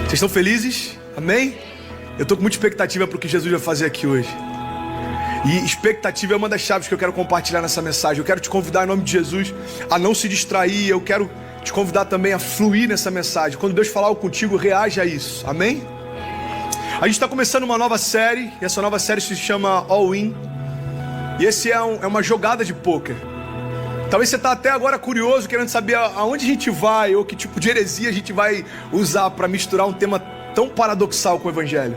Vocês estão felizes? Amém? Eu estou com muita expectativa para o que Jesus vai fazer aqui hoje. E expectativa é uma das chaves que eu quero compartilhar nessa mensagem. Eu quero te convidar em nome de Jesus a não se distrair. Eu quero te convidar também a fluir nessa mensagem. Quando Deus falar algo contigo, reage a isso. Amém? A gente está começando uma nova série. E essa nova série se chama All In. E esse é uma jogada de pôquer. Talvez você está até agora curioso, querendo saber aonde a gente vai, ou que tipo de heresia a gente vai usar para misturar um tema tão paradoxal com o Evangelho.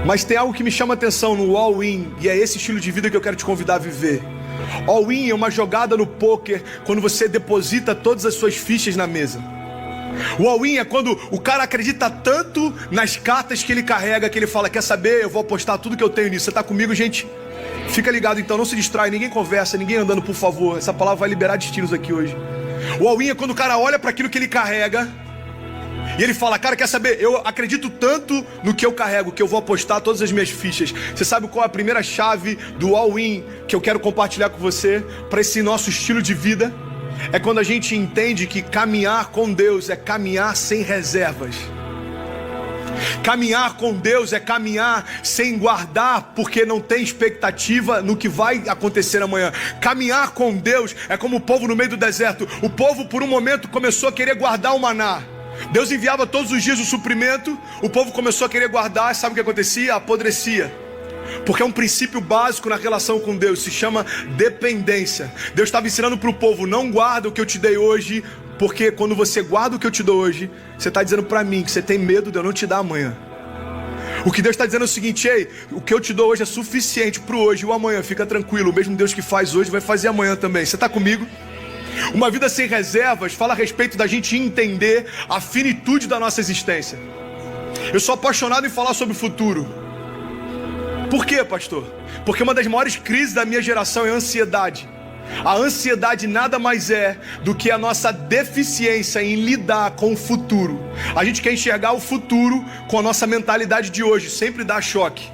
Mas tem algo que me chama a atenção no all-in, e é esse estilo de vida que eu quero te convidar a viver. All-in é uma jogada no pôquer, quando você deposita todas as suas fichas na mesa. O all-in é quando o cara acredita tanto nas cartas que ele carrega, que ele fala, quer saber, eu vou apostar tudo que eu tenho nisso. Você está comigo, gente? Fica ligado então, não se distrai, ninguém conversa, ninguém andando, por favor. Essa palavra vai liberar destinos aqui hoje. O all-in é quando o cara olha para aquilo que ele carrega e ele fala, cara, quer saber, eu acredito tanto no que eu carrego, que eu vou apostar todas as minhas fichas. Você sabe qual é a primeira chave do all-in que eu quero compartilhar com você para esse nosso estilo de vida? É quando a gente entende que caminhar com Deus é caminhar sem reservas. Caminhar com Deus é caminhar sem guardar, porque não tem expectativa no que vai acontecer amanhã. Caminhar com Deus é como o povo no meio do deserto. O povo por um momento começou a querer guardar o maná. Deus enviava todos os dias o suprimento. O povo começou a querer guardar. Sabe o que acontecia? Apodrecia. Porque é um princípio básico na relação com Deus, se chama dependência. Deus estava ensinando para o povo, não guarda o que eu te dei hoje, porque quando você guarda o que eu te dou hoje, você está dizendo para mim que você tem medo de eu não te dar amanhã. O que Deus está dizendo é o seguinte, ei, o que eu te dou hoje é suficiente para o hoje e o amanhã, fica tranquilo, o mesmo Deus que faz hoje vai fazer amanhã também. Você está comigo? Uma vida sem reservas fala a respeito da gente entender a finitude da nossa existência. Eu sou apaixonado em falar sobre o futuro. Por quê, pastor? Porque uma das maiores crises da minha geração é a ansiedade. A ansiedade nada mais é do que a nossa deficiência em lidar com o futuro. A gente quer enxergar o futuro com a nossa mentalidade de hoje, sempre dá choque.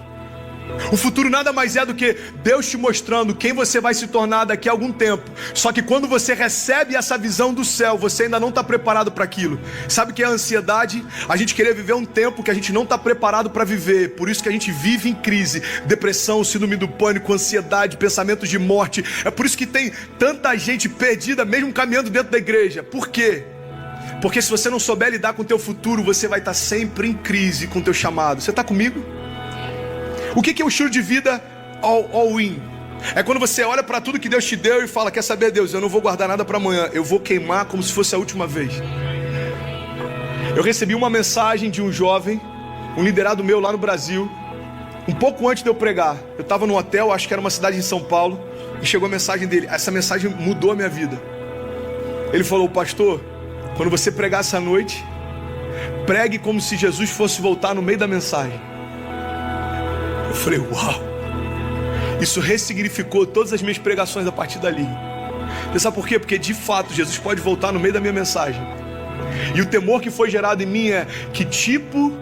O futuro nada mais é do que Deus te mostrando quem você vai se tornar daqui a algum tempo. Só que quando você recebe essa visão do céu, você ainda não está preparado para aquilo. Sabe o que é a ansiedade? A gente querer viver um tempo que a gente não está preparado para viver. Por isso que a gente vive em crise, depressão, síndrome do pânico, ansiedade, pensamentos de morte. É por isso que tem tanta gente perdida, mesmo caminhando dentro da igreja. Por quê? Porque se você não souber lidar com o teu futuro, você vai estar sempre em crise com o teu chamado. Você está comigo? O que é o estilo de vida all-in? É quando você olha para tudo que Deus te deu e fala, quer saber, Deus, eu não vou guardar nada para amanhã, eu vou queimar como se fosse a última vez. Eu recebi uma mensagem de um jovem, um liderado meu lá no Brasil, um pouco antes de eu pregar. Eu estava num hotel, acho que era uma cidade em São Paulo, e chegou a mensagem dele. Essa mensagem mudou a minha vida. Ele falou, pastor, quando você pregar essa noite, pregue como se Jesus fosse voltar no meio da mensagem. Eu falei, uau, isso ressignificou todas as minhas pregações a partir dali. Você sabe por quê? Porque de fato Jesus pode voltar no meio da minha mensagem. E o temor que foi gerado em mim é que tipo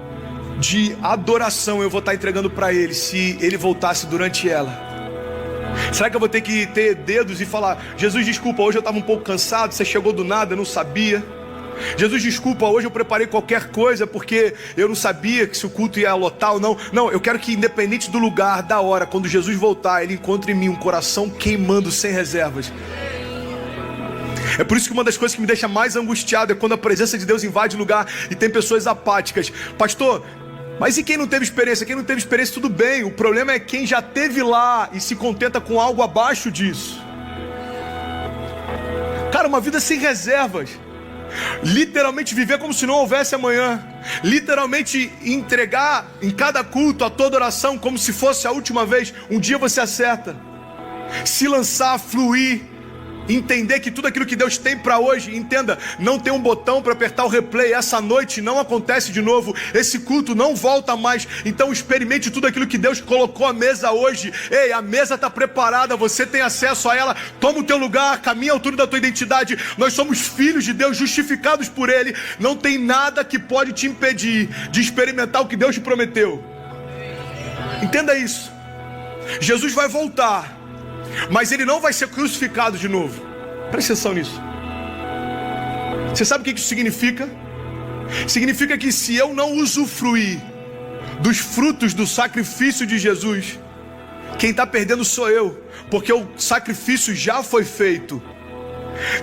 de adoração eu vou estar entregando para Ele se Ele voltasse durante ela. Será que eu vou ter que ter dedos e falar, Jesus, desculpa, hoje eu estava um pouco cansado, você chegou do nada, eu não sabia. Jesus, desculpa, hoje eu preparei qualquer coisa porque eu não sabia que se o culto ia lotar ou não. Não, eu quero que independente do lugar, da hora, quando Jesus voltar, Ele encontre em mim um coração queimando sem reservas. É por isso que uma das coisas que me deixa mais angustiado é quando a presença de Deus invade o lugar e tem pessoas apáticas. Pastor, mas e quem não teve experiência? Quem não teve experiência, tudo bem. O problema é quem já teve lá e se contenta com algo abaixo disso. Cara, uma vida sem reservas. Literalmente viver como se não houvesse amanhã. Literalmente entregar em cada culto a toda oração como se fosse a última vez. Um dia você acerta. Se lançar, fluir. Entender que tudo aquilo que Deus tem para hoje, entenda, não tem um botão para apertar o replay. Essa noite não acontece de novo. Esse culto não volta mais. Então experimente tudo aquilo que Deus colocou à mesa hoje. Ei, a mesa está preparada, você tem acesso a ela. Toma o teu lugar, caminha à altura da tua identidade. Nós somos filhos de Deus, justificados por Ele. Não tem nada que pode te impedir de experimentar o que Deus te prometeu. Entenda isso. Jesus vai voltar, mas Ele não vai ser crucificado de novo. Presta atenção nisso. Você sabe o que isso significa? Significa que se eu não usufruir dos frutos do sacrifício de Jesus, quem está perdendo sou eu, porque o sacrifício já foi feito.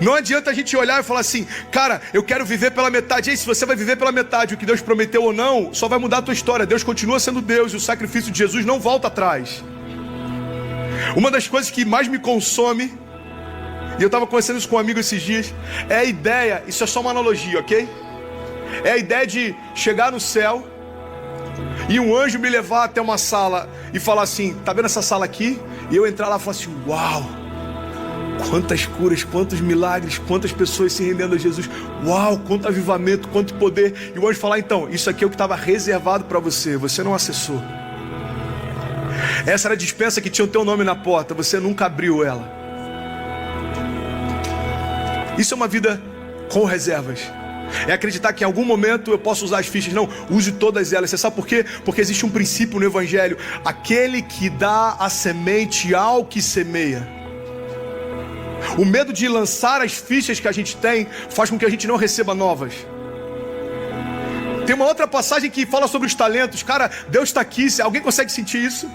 Não adianta a gente olhar e falar assim, cara, eu quero viver pela metade. Ei, se você vai viver pela metade, o que Deus prometeu ou não, só vai mudar a tua história. Deus continua sendo Deus e o sacrifício de Jesus não volta atrás. Uma das coisas que mais me consome, e eu estava conversando isso com um amigo esses dias, é a ideia, isso é só uma analogia, ok? É a ideia de chegar no céu e um anjo me levar até uma sala e falar assim, tá vendo essa sala aqui? E eu entrar lá e falar assim, uau, quantas curas, quantos milagres, quantas pessoas se rendendo a Jesus, uau, quanto avivamento, quanto poder. E o anjo falar, então, isso aqui é o que estava reservado para você, você não acessou. Essa era a dispensa que tinha o teu nome na porta, você nunca abriu ela. Isso é uma vida com reservas. É acreditar que em algum momento eu posso usar as fichas. Não, use todas elas. Você sabe por quê? Porque existe um princípio no Evangelho: aquele que dá a semente ao que semeia. O medo de lançar as fichas que a gente tem faz com que a gente não receba novas. Tem uma outra passagem que fala sobre os talentos. Cara, Deus está aqui. Alguém consegue sentir isso?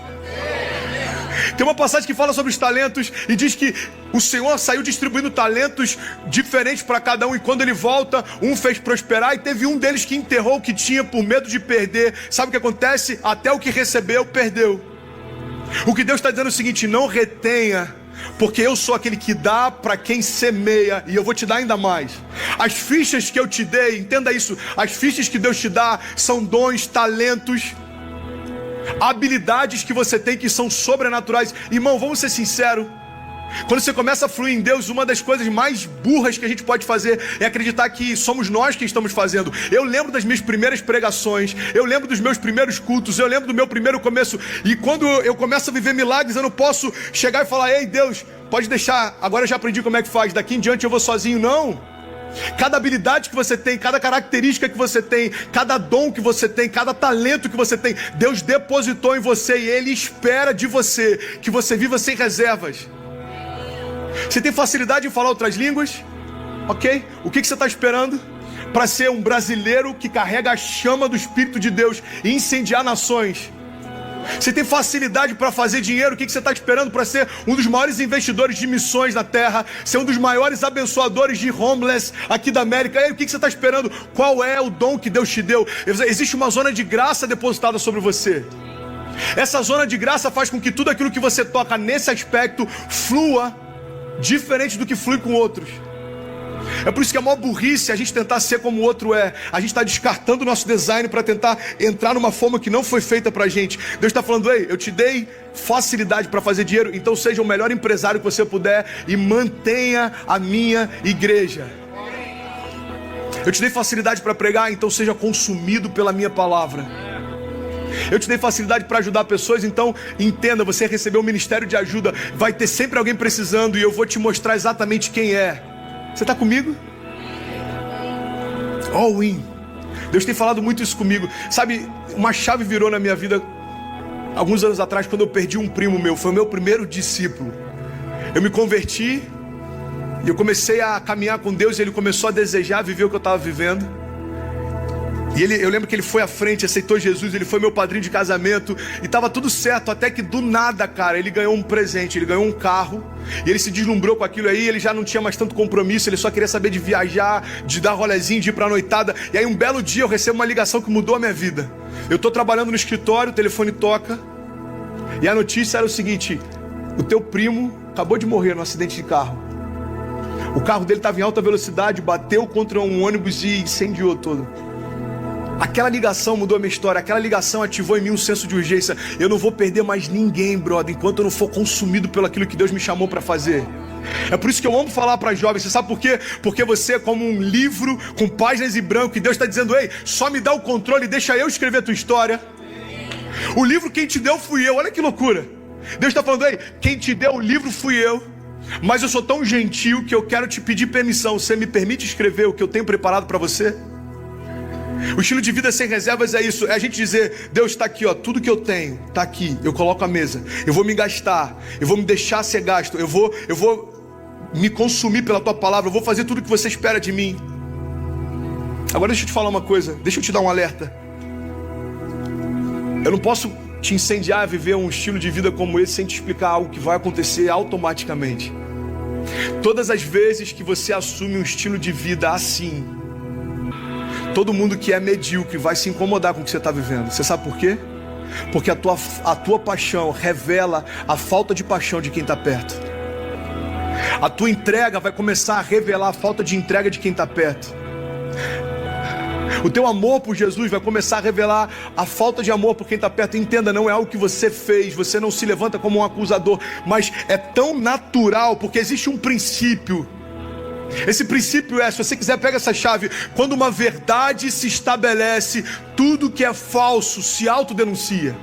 Tem uma passagem que fala sobre os talentos e diz que o Senhor saiu distribuindo talentos diferentes para cada um, e quando ele volta, um fez prosperar e teve um deles que enterrou o que tinha por medo de perder. Sabe o que acontece? Até o que recebeu, perdeu. O que Deus está dizendo é o seguinte: não retenha, porque eu sou aquele que dá para quem semeia, e eu vou te dar ainda mais. As fichas que eu te dei, entenda isso, as fichas que Deus te dá são dons, talentos, habilidades que você tem que são sobrenaturais. Irmão, vamos ser sinceros, quando você começa a fluir em Deus, uma das coisas mais burras que a gente pode fazer é acreditar que somos nós quem estamos fazendo. Eu lembro das minhas primeiras pregações, eu lembro dos meus primeiros cultos, eu lembro do meu primeiro começo, e quando eu começo a viver milagres, eu não posso chegar e falar: ei Deus, pode deixar, agora eu já aprendi como é que faz, daqui em diante eu vou sozinho. Não. Cada habilidade que você tem, cada característica que você tem, cada dom que você tem, cada talento que você tem, Deus depositou em você, e Ele espera de você que você viva sem reservas. Você tem facilidade em falar outras línguas? Ok? O que você está esperando para ser um brasileiro que carrega a chama do Espírito de Deus e incendiar nações? Você tem facilidade para fazer dinheiro? O que você está esperando para ser um dos maiores investidores de missões na terra? Ser um dos maiores abençoadores de homeless aqui da América? E o que você está esperando? Qual é o dom que Deus te deu? Existe uma zona de graça depositada sobre você. Essa zona de graça faz com que tudo aquilo que você toca nesse aspecto flua diferente do que flui com outros. É por isso que é a maior burrice a gente tentar ser como o outro é. A gente está descartando o nosso design para tentar entrar numa forma que não foi feita para a gente. Deus está falando: ei, eu te dei facilidade para fazer dinheiro, então seja o melhor empresário que você puder e mantenha a minha igreja. Eu te dei facilidade para pregar, então seja consumido pela minha palavra. Eu te dei facilidade para ajudar pessoas, então entenda, você recebeu um ministério de ajuda, vai ter sempre alguém precisando, e eu vou te mostrar exatamente quem é. Você está comigo? All in. Deus tem falado muito isso comigo. Sabe, uma chave virou na minha vida alguns anos atrás, quando eu perdi um primo meu. Foi o meu primeiro discípulo. Eu me converti e eu comecei a caminhar com Deus, e Ele começou a desejar viver o que eu estava vivendo. E eu lembro que ele foi à frente, aceitou Jesus, ele foi meu padrinho de casamento, e estava tudo certo, até que do nada, cara, ele ganhou um presente, ele ganhou um carro, e ele se deslumbrou com aquilo aí. Ele já não tinha mais tanto compromisso, ele só queria saber de viajar, de dar rolezinho, de ir pra noitada. E aí um belo dia eu recebo uma ligação que mudou a minha vida. Eu tô trabalhando no escritório, o telefone toca, e a notícia era o seguinte: o teu primo acabou de morrer num acidente de carro. O carro dele estava em alta velocidade, bateu contra um ônibus e incendiou todo. Aquela ligação mudou a minha história. Aquela ligação ativou em mim um senso de urgência. Eu não vou perder mais ninguém, brother, enquanto eu não for consumido pelo aquilo que Deus me chamou para fazer. É por isso que eu amo falar para jovens. Você sabe por quê? Porque você é como um livro com páginas em branco, e Deus está dizendo: ei, só me dá o controle, deixa eu escrever a tua história. O livro quem te deu fui eu. Olha que loucura. Deus está falando: ei, quem te deu o livro fui eu, mas eu sou tão gentil que eu quero te pedir permissão. Você me permite escrever o que eu tenho preparado para você? O estilo de vida sem reservas é isso. É a gente dizer: Deus, está aqui, ó, tudo que eu tenho está aqui, eu coloco a mesa. Eu vou me gastar, eu vou me deixar ser gasto, eu vou me consumir pela tua palavra, eu vou fazer tudo o que você espera de mim. Agora deixa eu te falar uma coisa, deixa eu te dar um alerta. Eu não posso te incendiar a viver um estilo de vida como esse sem te explicar algo que vai acontecer automaticamente. Todas as vezes que você assume um estilo de vida assim, todo mundo que é medíocre vai se incomodar com o que você está vivendo. Você sabe por quê? Porque a tua paixão revela a falta de paixão de quem está perto. A tua entrega vai começar a revelar a falta de entrega de quem está perto. O teu amor por Jesus vai começar a revelar a falta de amor por quem está perto. Entenda, não é algo que você fez, você não se levanta como um acusador, mas é tão natural, porque existe um princípio. Esse princípio é, se você quiser, pega essa chave. Quando uma verdade se estabelece, tudo que é falso se autodenuncia.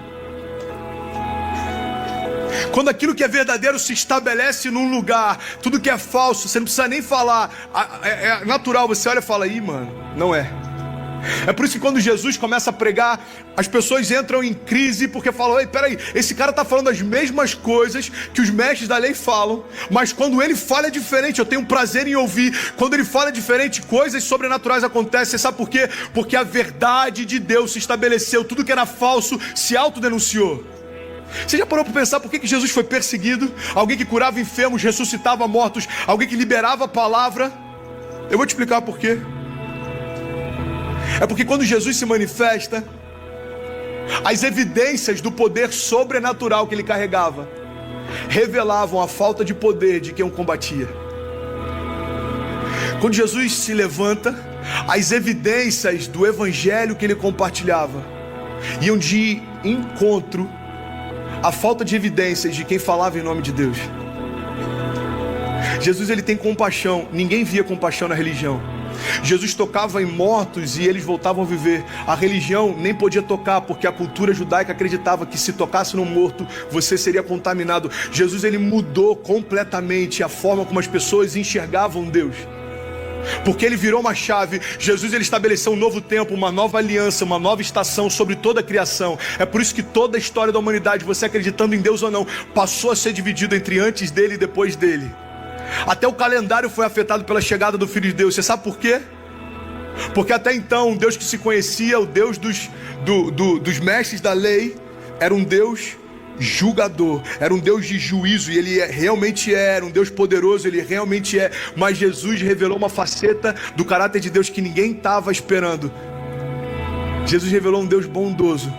Quando aquilo que é verdadeiro se estabelece num lugar, tudo que é falso, você não precisa nem falar. É natural, você olha e fala, ih, mano, não é. É por isso que quando Jesus começa a pregar, as pessoas entram em crise porque falam, ei, peraí, esse cara está falando as mesmas coisas que os mestres da lei falam, mas quando ele fala é diferente, eu tenho prazer em ouvir. Quando ele fala é diferente, coisas sobrenaturais acontecem. Você sabe por quê? Porque a verdade de Deus se estabeleceu, tudo que era falso se autodenunciou. Você já parou para pensar por que Jesus foi perseguido? Alguém que curava enfermos, ressuscitava mortos, alguém que liberava a palavra. Eu vou te explicar por quê. É porque quando Jesus se manifesta, as evidências do poder sobrenatural que ele carregava revelavam a falta de poder de quem o combatia. Quando Jesus se levanta, as evidências do evangelho que ele compartilhava iam de encontro à falta de evidências de quem falava em nome de Deus. Jesus, ele tem compaixão. Ninguém via compaixão na religião. Jesus tocava em mortos e eles voltavam a viver. A religião nem podia tocar, porque a cultura judaica acreditava que se tocasse no morto, você seria contaminado. Jesus, ele mudou completamente a forma como as pessoas enxergavam Deus, porque ele virou uma chave. Jesus, ele estabeleceu um novo tempo, uma nova aliança, uma nova estação sobre toda a criação. É por isso que toda a história da humanidade, você acreditando em Deus ou não, passou a ser dividida entre antes dele e depois dele. Até o calendário foi afetado pela chegada do Filho de Deus. Você sabe por quê? Porque até então, o Deus que se conhecia, o Deus dos mestres da lei, era um Deus julgador, era um Deus de juízo, e ele realmente era um Deus poderoso, ele realmente é. Mas Jesus revelou uma faceta do caráter de Deus que ninguém estava esperando. Jesus revelou um Deus bondoso,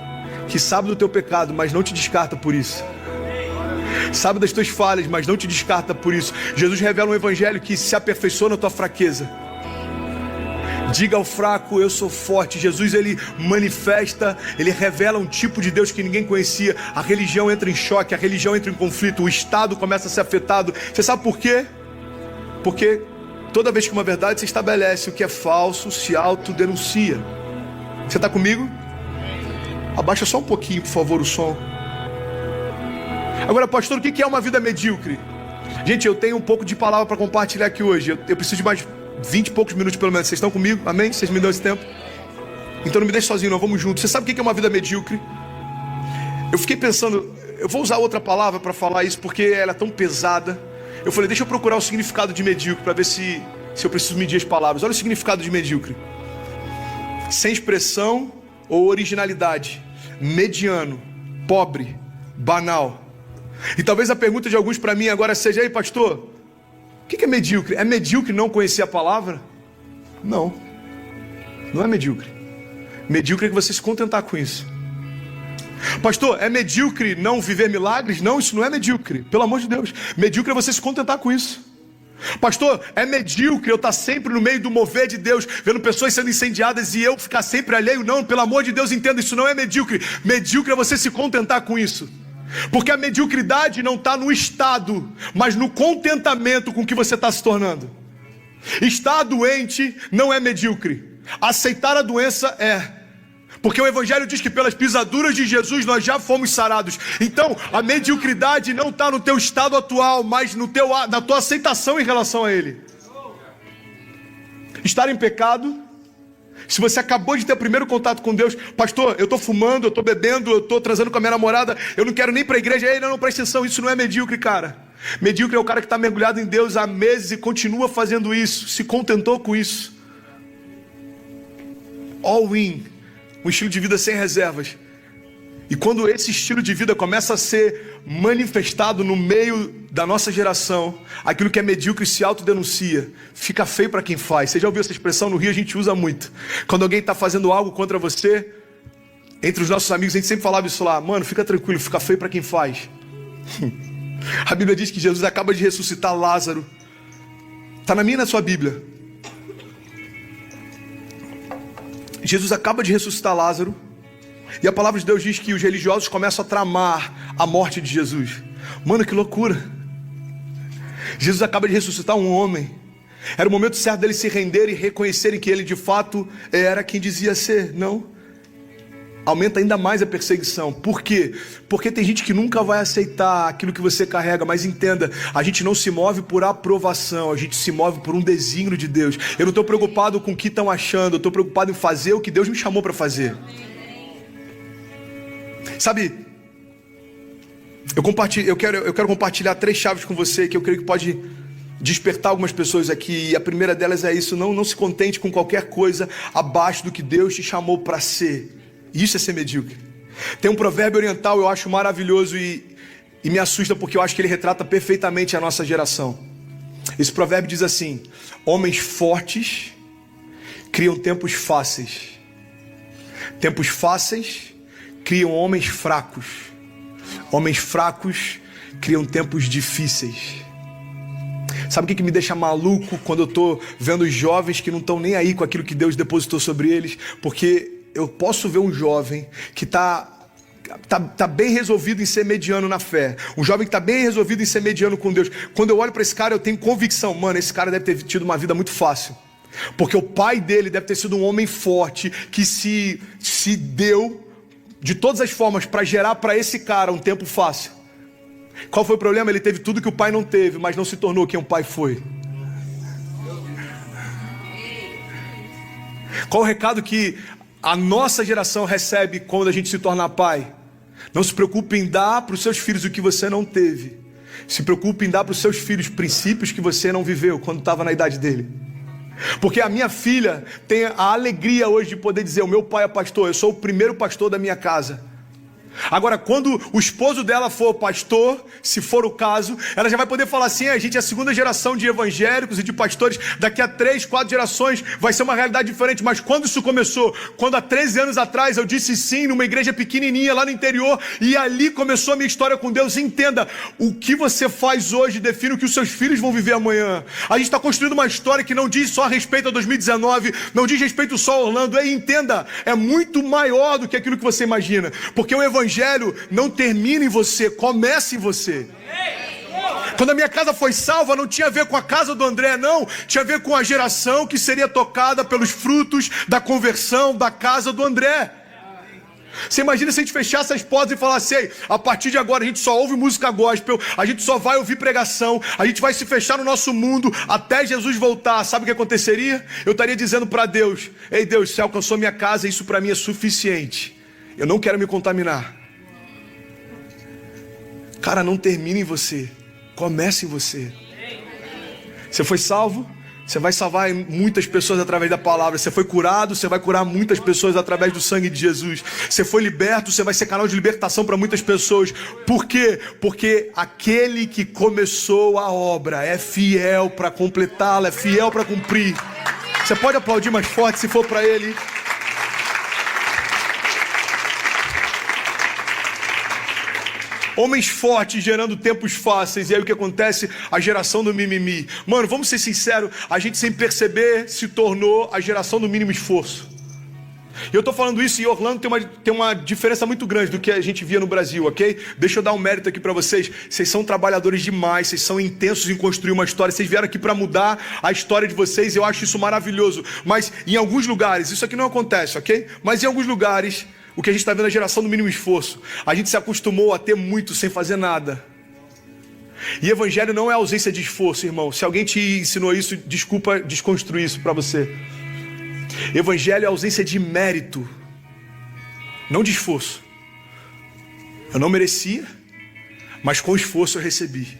que sabe do teu pecado, mas não te descarta por isso. Sabe das tuas falhas, mas não te descarta por isso. Jesus revela um evangelho que se aperfeiçoa na tua fraqueza. Diga ao fraco, eu sou forte. Jesus, ele manifesta, ele revela um tipo de Deus que ninguém conhecia. A religião entra em choque, a religião entra em conflito, o Estado começa a ser afetado. Você sabe por quê? Porque toda vez que uma verdade se estabelece, o que é falso se autodenuncia. Você está comigo? Abaixa só um pouquinho, por favor, o som. Agora, pastor, o que é uma vida medíocre? Gente, eu tenho um pouco de palavra para compartilhar aqui hoje. Eu preciso de mais 20 e poucos minutos pelo menos. Vocês estão comigo? Amém? Vocês me dão esse tempo? Então não me deixe sozinho não, vamos juntos. Você sabe o que é uma vida medíocre? Eu fiquei pensando, eu vou usar outra palavra para falar isso, porque ela é tão pesada. Eu falei, deixa eu procurar o significado de medíocre, para ver se eu preciso medir as palavras. Olha o significado de medíocre: sem expressão ou originalidade, mediano, pobre, banal. E talvez a pergunta de alguns para mim agora seja, ei pastor, o que é medíocre? É medíocre não conhecer a palavra? Não, não é medíocre. Medíocre é que você se contentar com isso. Pastor, é medíocre não viver milagres? Não, isso não é medíocre, pelo amor de Deus. Medíocre é você se contentar com isso. Pastor, é medíocre eu estar sempre no meio do mover de Deus, vendo pessoas sendo incendiadas e eu ficar sempre alheio? Não, pelo amor de Deus, entenda, isso não é medíocre. Medíocre é você se contentar com isso. Porque a mediocridade não está no estado, mas no contentamento com o que você está se tornando. Estar doente não é medíocre. Aceitar a doença é. Porque o Evangelho diz que pelas pisaduras de Jesus nós já fomos sarados. Então a mediocridade não está no teu estado atual, mas na tua aceitação em relação a Ele. Estar em pecado, se você acabou de ter o primeiro contato com Deus, pastor, eu estou fumando, eu estou bebendo, eu estou transando com a minha namorada, eu não quero nem ir para a igreja. Ei, não, presta atenção, isso não é medíocre, cara. Medíocre é o cara que está mergulhado em Deus há meses e continua fazendo isso, se contentou com isso. all in, um estilo de vida sem reservas. E quando esse estilo de vida começa a ser manifestado no meio da nossa geração, aquilo que é medíocre se autodenuncia, fica feio para quem faz. Você já ouviu essa expressão? No Rio a gente usa muito. Quando alguém está fazendo algo contra você, entre os nossos amigos a gente sempre falava isso lá: mano, fica tranquilo, fica feio para quem faz. A Bíblia diz que Jesus acaba de ressuscitar Lázaro. Está na minha e na sua Bíblia. Jesus acaba de ressuscitar Lázaro. E a palavra de Deus diz que os religiosos começam a tramar a morte de Jesus. Mano, que loucura. Jesus acaba de ressuscitar um homem. Era o momento certo dele se render e reconhecerem que ele de fato era quem dizia ser. Não. Aumenta ainda mais a perseguição. Por quê? Porque tem gente que nunca vai aceitar aquilo que você carrega. Mas entenda, a gente não se move por aprovação, a gente se move por um desígnio de Deus. Eu não estou preocupado com o que estão achando, eu estou preocupado em fazer o que Deus me chamou para fazer. Sabe, eu quero compartilhar 3 chaves com você que eu creio que pode despertar algumas pessoas aqui. E a primeira delas é isso: não se contente com qualquer coisa abaixo do que Deus te chamou para ser. Isso é ser medíocre. Tem um provérbio oriental, eu acho maravilhoso e me assusta, porque eu acho que ele retrata perfeitamente a nossa geração. Esse provérbio diz assim: homens fortes criam tempos fáceis. Tempos fáceis criam homens fracos. Homens fracos criam tempos difíceis. Sabe o que me deixa maluco quando eu estou vendo os jovens que não estão nem aí com aquilo que Deus depositou sobre eles? Porque eu posso ver um jovem que tá bem resolvido em ser mediano na fé. Um jovem que está bem resolvido em ser mediano com Deus. Quando eu olho para esse cara, eu tenho convicção: mano, esse cara deve ter tido uma vida muito fácil. Porque o pai dele deve ter sido um homem forte que se deu de todas as formas para gerar para esse cara um tempo fácil. Qual foi o problema? Ele teve tudo que o pai não teve, mas não se tornou quem o pai foi. Qual o recado que a nossa geração recebe quando a gente se torna pai? Não se preocupe em dar para os seus filhos o que você não teve. Se preocupe em dar para os seus filhos princípios que você não viveu quando estava na idade dele. Porque a minha filha tem a alegria hoje de poder dizer: o meu pai é pastor, eu sou o primeiro pastor da minha casa. Agora, quando o esposo dela for pastor, se for o caso, ela já vai poder falar assim: a gente é a segunda geração de evangélicos e de pastores. Daqui a 3, 4 gerações vai ser uma realidade diferente. Mas quando isso começou? Quando há 13 anos atrás eu disse sim numa igreja pequenininha lá no interior, e ali começou a minha história com Deus. Entenda, o que você faz hoje define o que os seus filhos vão viver amanhã. A gente está construindo uma história que não diz só a respeito a 2019, não diz respeito só a Orlando. E entenda, é muito maior do que aquilo que você imagina. Porque o evangelho não termina em você, começa em você. Quando a minha casa foi salva, não tinha a ver com a casa do André, não. Tinha a ver com a geração que seria tocada pelos frutos da conversão da casa do André. Você imagina se a gente fechasse as portas e falasse: ei, a partir de agora a gente só ouve música gospel, a gente só vai ouvir pregação, a gente vai se fechar no nosso mundo até Jesus voltar. Sabe o que aconteceria? Eu estaria dizendo para Deus: ei Deus, você alcançou minha casa, isso para mim é suficiente. Eu não quero me contaminar. Cara, não termine em você, comece em você. Você foi salvo, você vai salvar muitas pessoas através da palavra. Você foi curado, você vai curar muitas pessoas através do sangue de Jesus. Você foi liberto, você vai ser canal de libertação para muitas pessoas. Por quê? Porque aquele que começou a obra é fiel para completá-la, é fiel para cumprir. Você pode aplaudir mais forte se for para ele. Homens fortes gerando tempos fáceis. E aí o que acontece? A geração do mimimi. Mano, vamos ser sinceros, a gente sem perceber se tornou a geração do mínimo esforço. E eu tô falando isso, e Orlando tem uma diferença muito grande do que a gente via no Brasil, ok? Deixa eu dar um mérito aqui pra vocês. Vocês são trabalhadores demais, vocês são intensos em construir uma história. Vocês vieram aqui pra mudar a história de vocês, eu acho isso maravilhoso. Mas em alguns lugares, isso aqui não acontece, ok? Mas em alguns lugares, o que a gente está vendo é a geração do mínimo esforço. A gente se acostumou a ter muito sem fazer nada. E evangelho não é ausência de esforço, irmão. Se alguém te ensinou isso, desculpa desconstruir isso para você. Evangelho é ausência de mérito, não de esforço. Eu não merecia, mas com esforço eu recebi.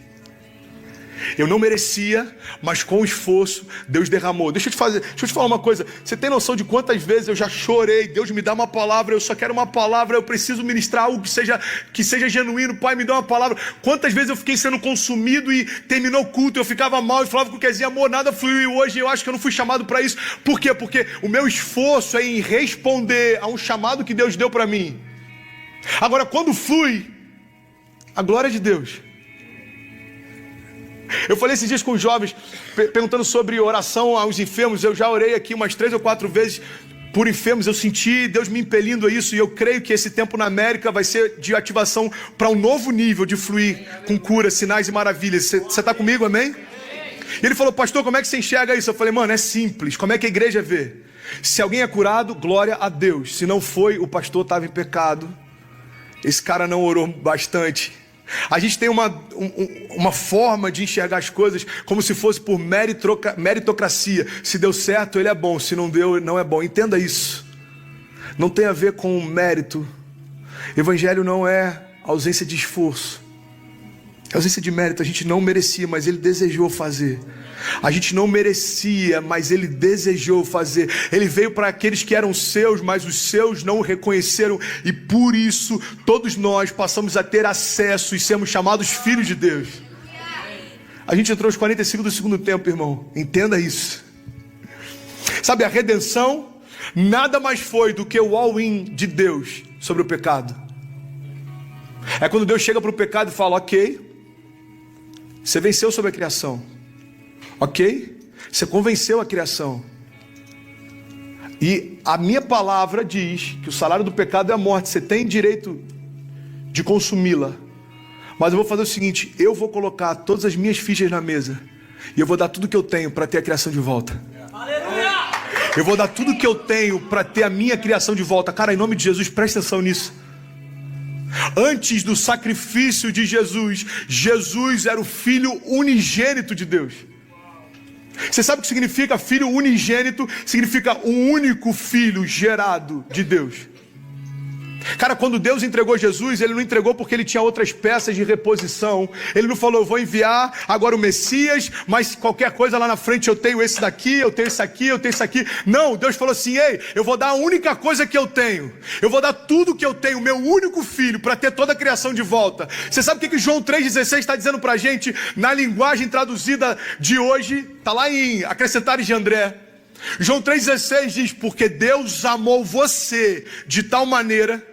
Eu não merecia, mas com esforço Deus derramou. Deixa eu te falar uma coisa. Você tem noção de quantas vezes eu já chorei? Deus me dá uma palavra, eu só quero uma palavra, eu preciso ministrar algo que seja genuíno. Pai, me dá uma palavra. Quantas vezes eu fiquei sendo consumido e terminou o culto, eu ficava mal e falava com o Kezinho, amor, nada fluiu, e hoje eu acho que eu não fui chamado para isso. Por quê? Porque o meu esforço é em responder a um chamado que Deus deu para mim. Agora, quando flui, a glória de Deus. Eu falei esses dias com os jovens, perguntando sobre oração aos enfermos. Eu já orei aqui umas 3 ou 4 vezes por enfermos. Eu senti Deus me impelindo a isso. E eu creio que esse tempo na América vai ser de ativação para um novo nível de fluir com cura, sinais e maravilhas. Você está comigo, amém? E ele falou, pastor, como é que você enxerga isso? Eu falei, mano, é simples. Como é que a igreja vê? Se alguém é curado, glória a Deus. Se não foi, o pastor estava em pecado. Esse cara não orou bastante. A gente tem uma forma de enxergar as coisas como se fosse por meritocracia. Se deu certo, ele é bom. Se não deu, não é bom. Entenda isso. Não tem a ver com mérito. Evangelho não é ausência de esforço. É ausência de mérito. A gente não merecia, mas ele desejou fazer. A gente não merecia, mas ele desejou fazer. Ele veio para aqueles que eram seus, mas os seus não o reconheceram. E por isso, todos nós passamos a ter acesso e sermos chamados filhos de Deus. A gente entrou aos 45 do segundo tempo, irmão. Entenda isso. Sabe, a redenção nada mais foi do que o all-in de Deus sobre o pecado. É quando Deus chega para o pecado e fala, ok, você venceu sobre a criação. Ok? Você convenceu a criação. E a minha palavra diz que o salário do pecado é a morte. Você tem direito de consumi-la. Mas eu vou fazer o seguinte, eu vou colocar todas as minhas fichas na mesa. E eu vou dar tudo que eu tenho para ter a criação de volta. Aleluia! Eu vou dar tudo que eu tenho para ter a minha criação de volta. Cara, em nome de Jesus, presta atenção nisso. Antes do sacrifício de Jesus, Jesus era o Filho unigênito de Deus. Você sabe o que significa filho unigênito? Significa um único filho gerado de Deus. Cara, quando Deus entregou Jesus, Ele não entregou porque Ele tinha outras peças de reposição. Ele não falou, eu vou enviar agora o Messias, mas qualquer coisa lá na frente eu tenho esse daqui, eu tenho esse aqui, eu tenho esse aqui. Não, Deus falou assim, ei, eu vou dar a única coisa que eu tenho. Eu vou dar tudo que eu tenho, meu único filho, para ter toda a criação de volta. Você sabe o que João 3,16 está dizendo pra gente? Na linguagem traduzida de hoje, está lá em Acrescentares de André. João 3,16 diz, porque Deus amou você de tal maneira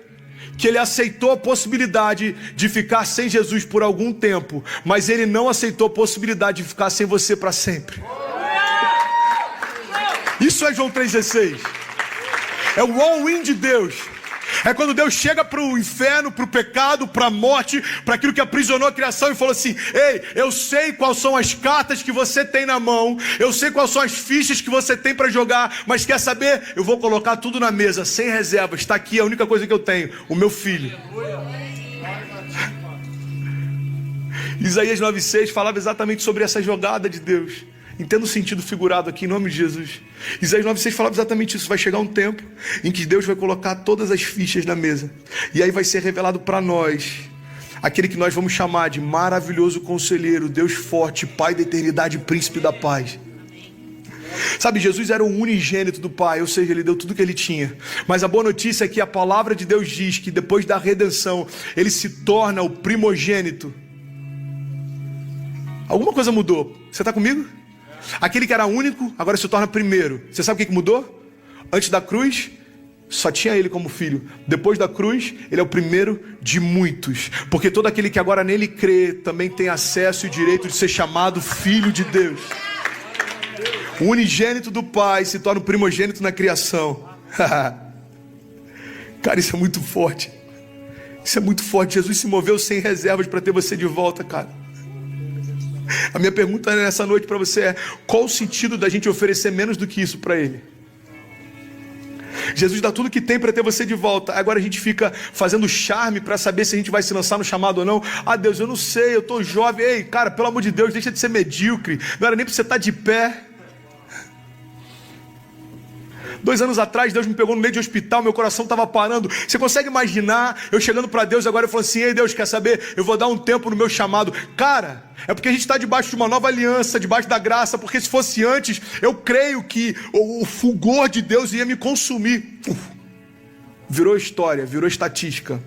que Ele aceitou a possibilidade de ficar sem Jesus por algum tempo, mas Ele não aceitou a possibilidade de ficar sem você para sempre. Isso é João 3,16. É o all-in de Deus. É quando Deus chega para o inferno, para o pecado, para a morte, para aquilo que aprisionou a criação e falou assim, ei, eu sei quais são as cartas que você tem na mão, eu sei quais são as fichas que você tem para jogar, mas quer saber? Eu vou colocar tudo na mesa, sem reservas, está aqui a única coisa que eu tenho, o meu filho. Isaías 9,6 falava exatamente sobre essa jogada de Deus. Entenda o sentido figurado aqui em nome de Jesus. Isaías 9,6 falava exatamente isso. Vai chegar um tempo em que Deus vai colocar todas as fichas na mesa. E aí vai ser revelado para nós aquele que nós vamos chamar de maravilhoso conselheiro, Deus forte, Pai da eternidade, príncipe da paz. Sabe, Jesus era o unigênito do Pai, ou seja, Ele deu tudo que Ele tinha. Mas a boa notícia é que a palavra de Deus diz que depois da redenção Ele se torna o primogênito. Alguma coisa mudou. Você está comigo? Aquele que era único, agora se torna primeiro. Você sabe o que mudou? Antes da cruz, só tinha Ele como filho. Depois da cruz, Ele é o primeiro de muitos. Porque todo aquele que agora nele crê, também tem acesso e direito de ser chamado filho de Deus. O unigênito do Pai se torna o primogênito na criação. Cara, isso é muito forte. Isso é muito forte. Jesus se moveu sem reservas para ter você de volta, cara. A minha pergunta nessa noite para você é: qual o sentido da gente oferecer menos do que isso para Ele? Jesus dá tudo que tem para ter você de volta. Agora a gente fica fazendo charme para saber se a gente vai se lançar no chamado ou não. Ah, Deus, eu não sei, eu tô jovem. Ei, cara, pelo amor de Deus, deixa de ser medíocre. Não era nem para você estar de pé. 2 anos atrás, Deus me pegou no meio de hospital, meu coração estava parando. Você consegue imaginar eu chegando para Deus agora e falando assim: ei Deus, quer saber? Eu vou dar um tempo no meu chamado. Cara, é porque a gente está debaixo de uma nova aliança, debaixo da graça, porque se fosse antes, eu creio que o fulgor de Deus ia me consumir. Virou história, virou estatística.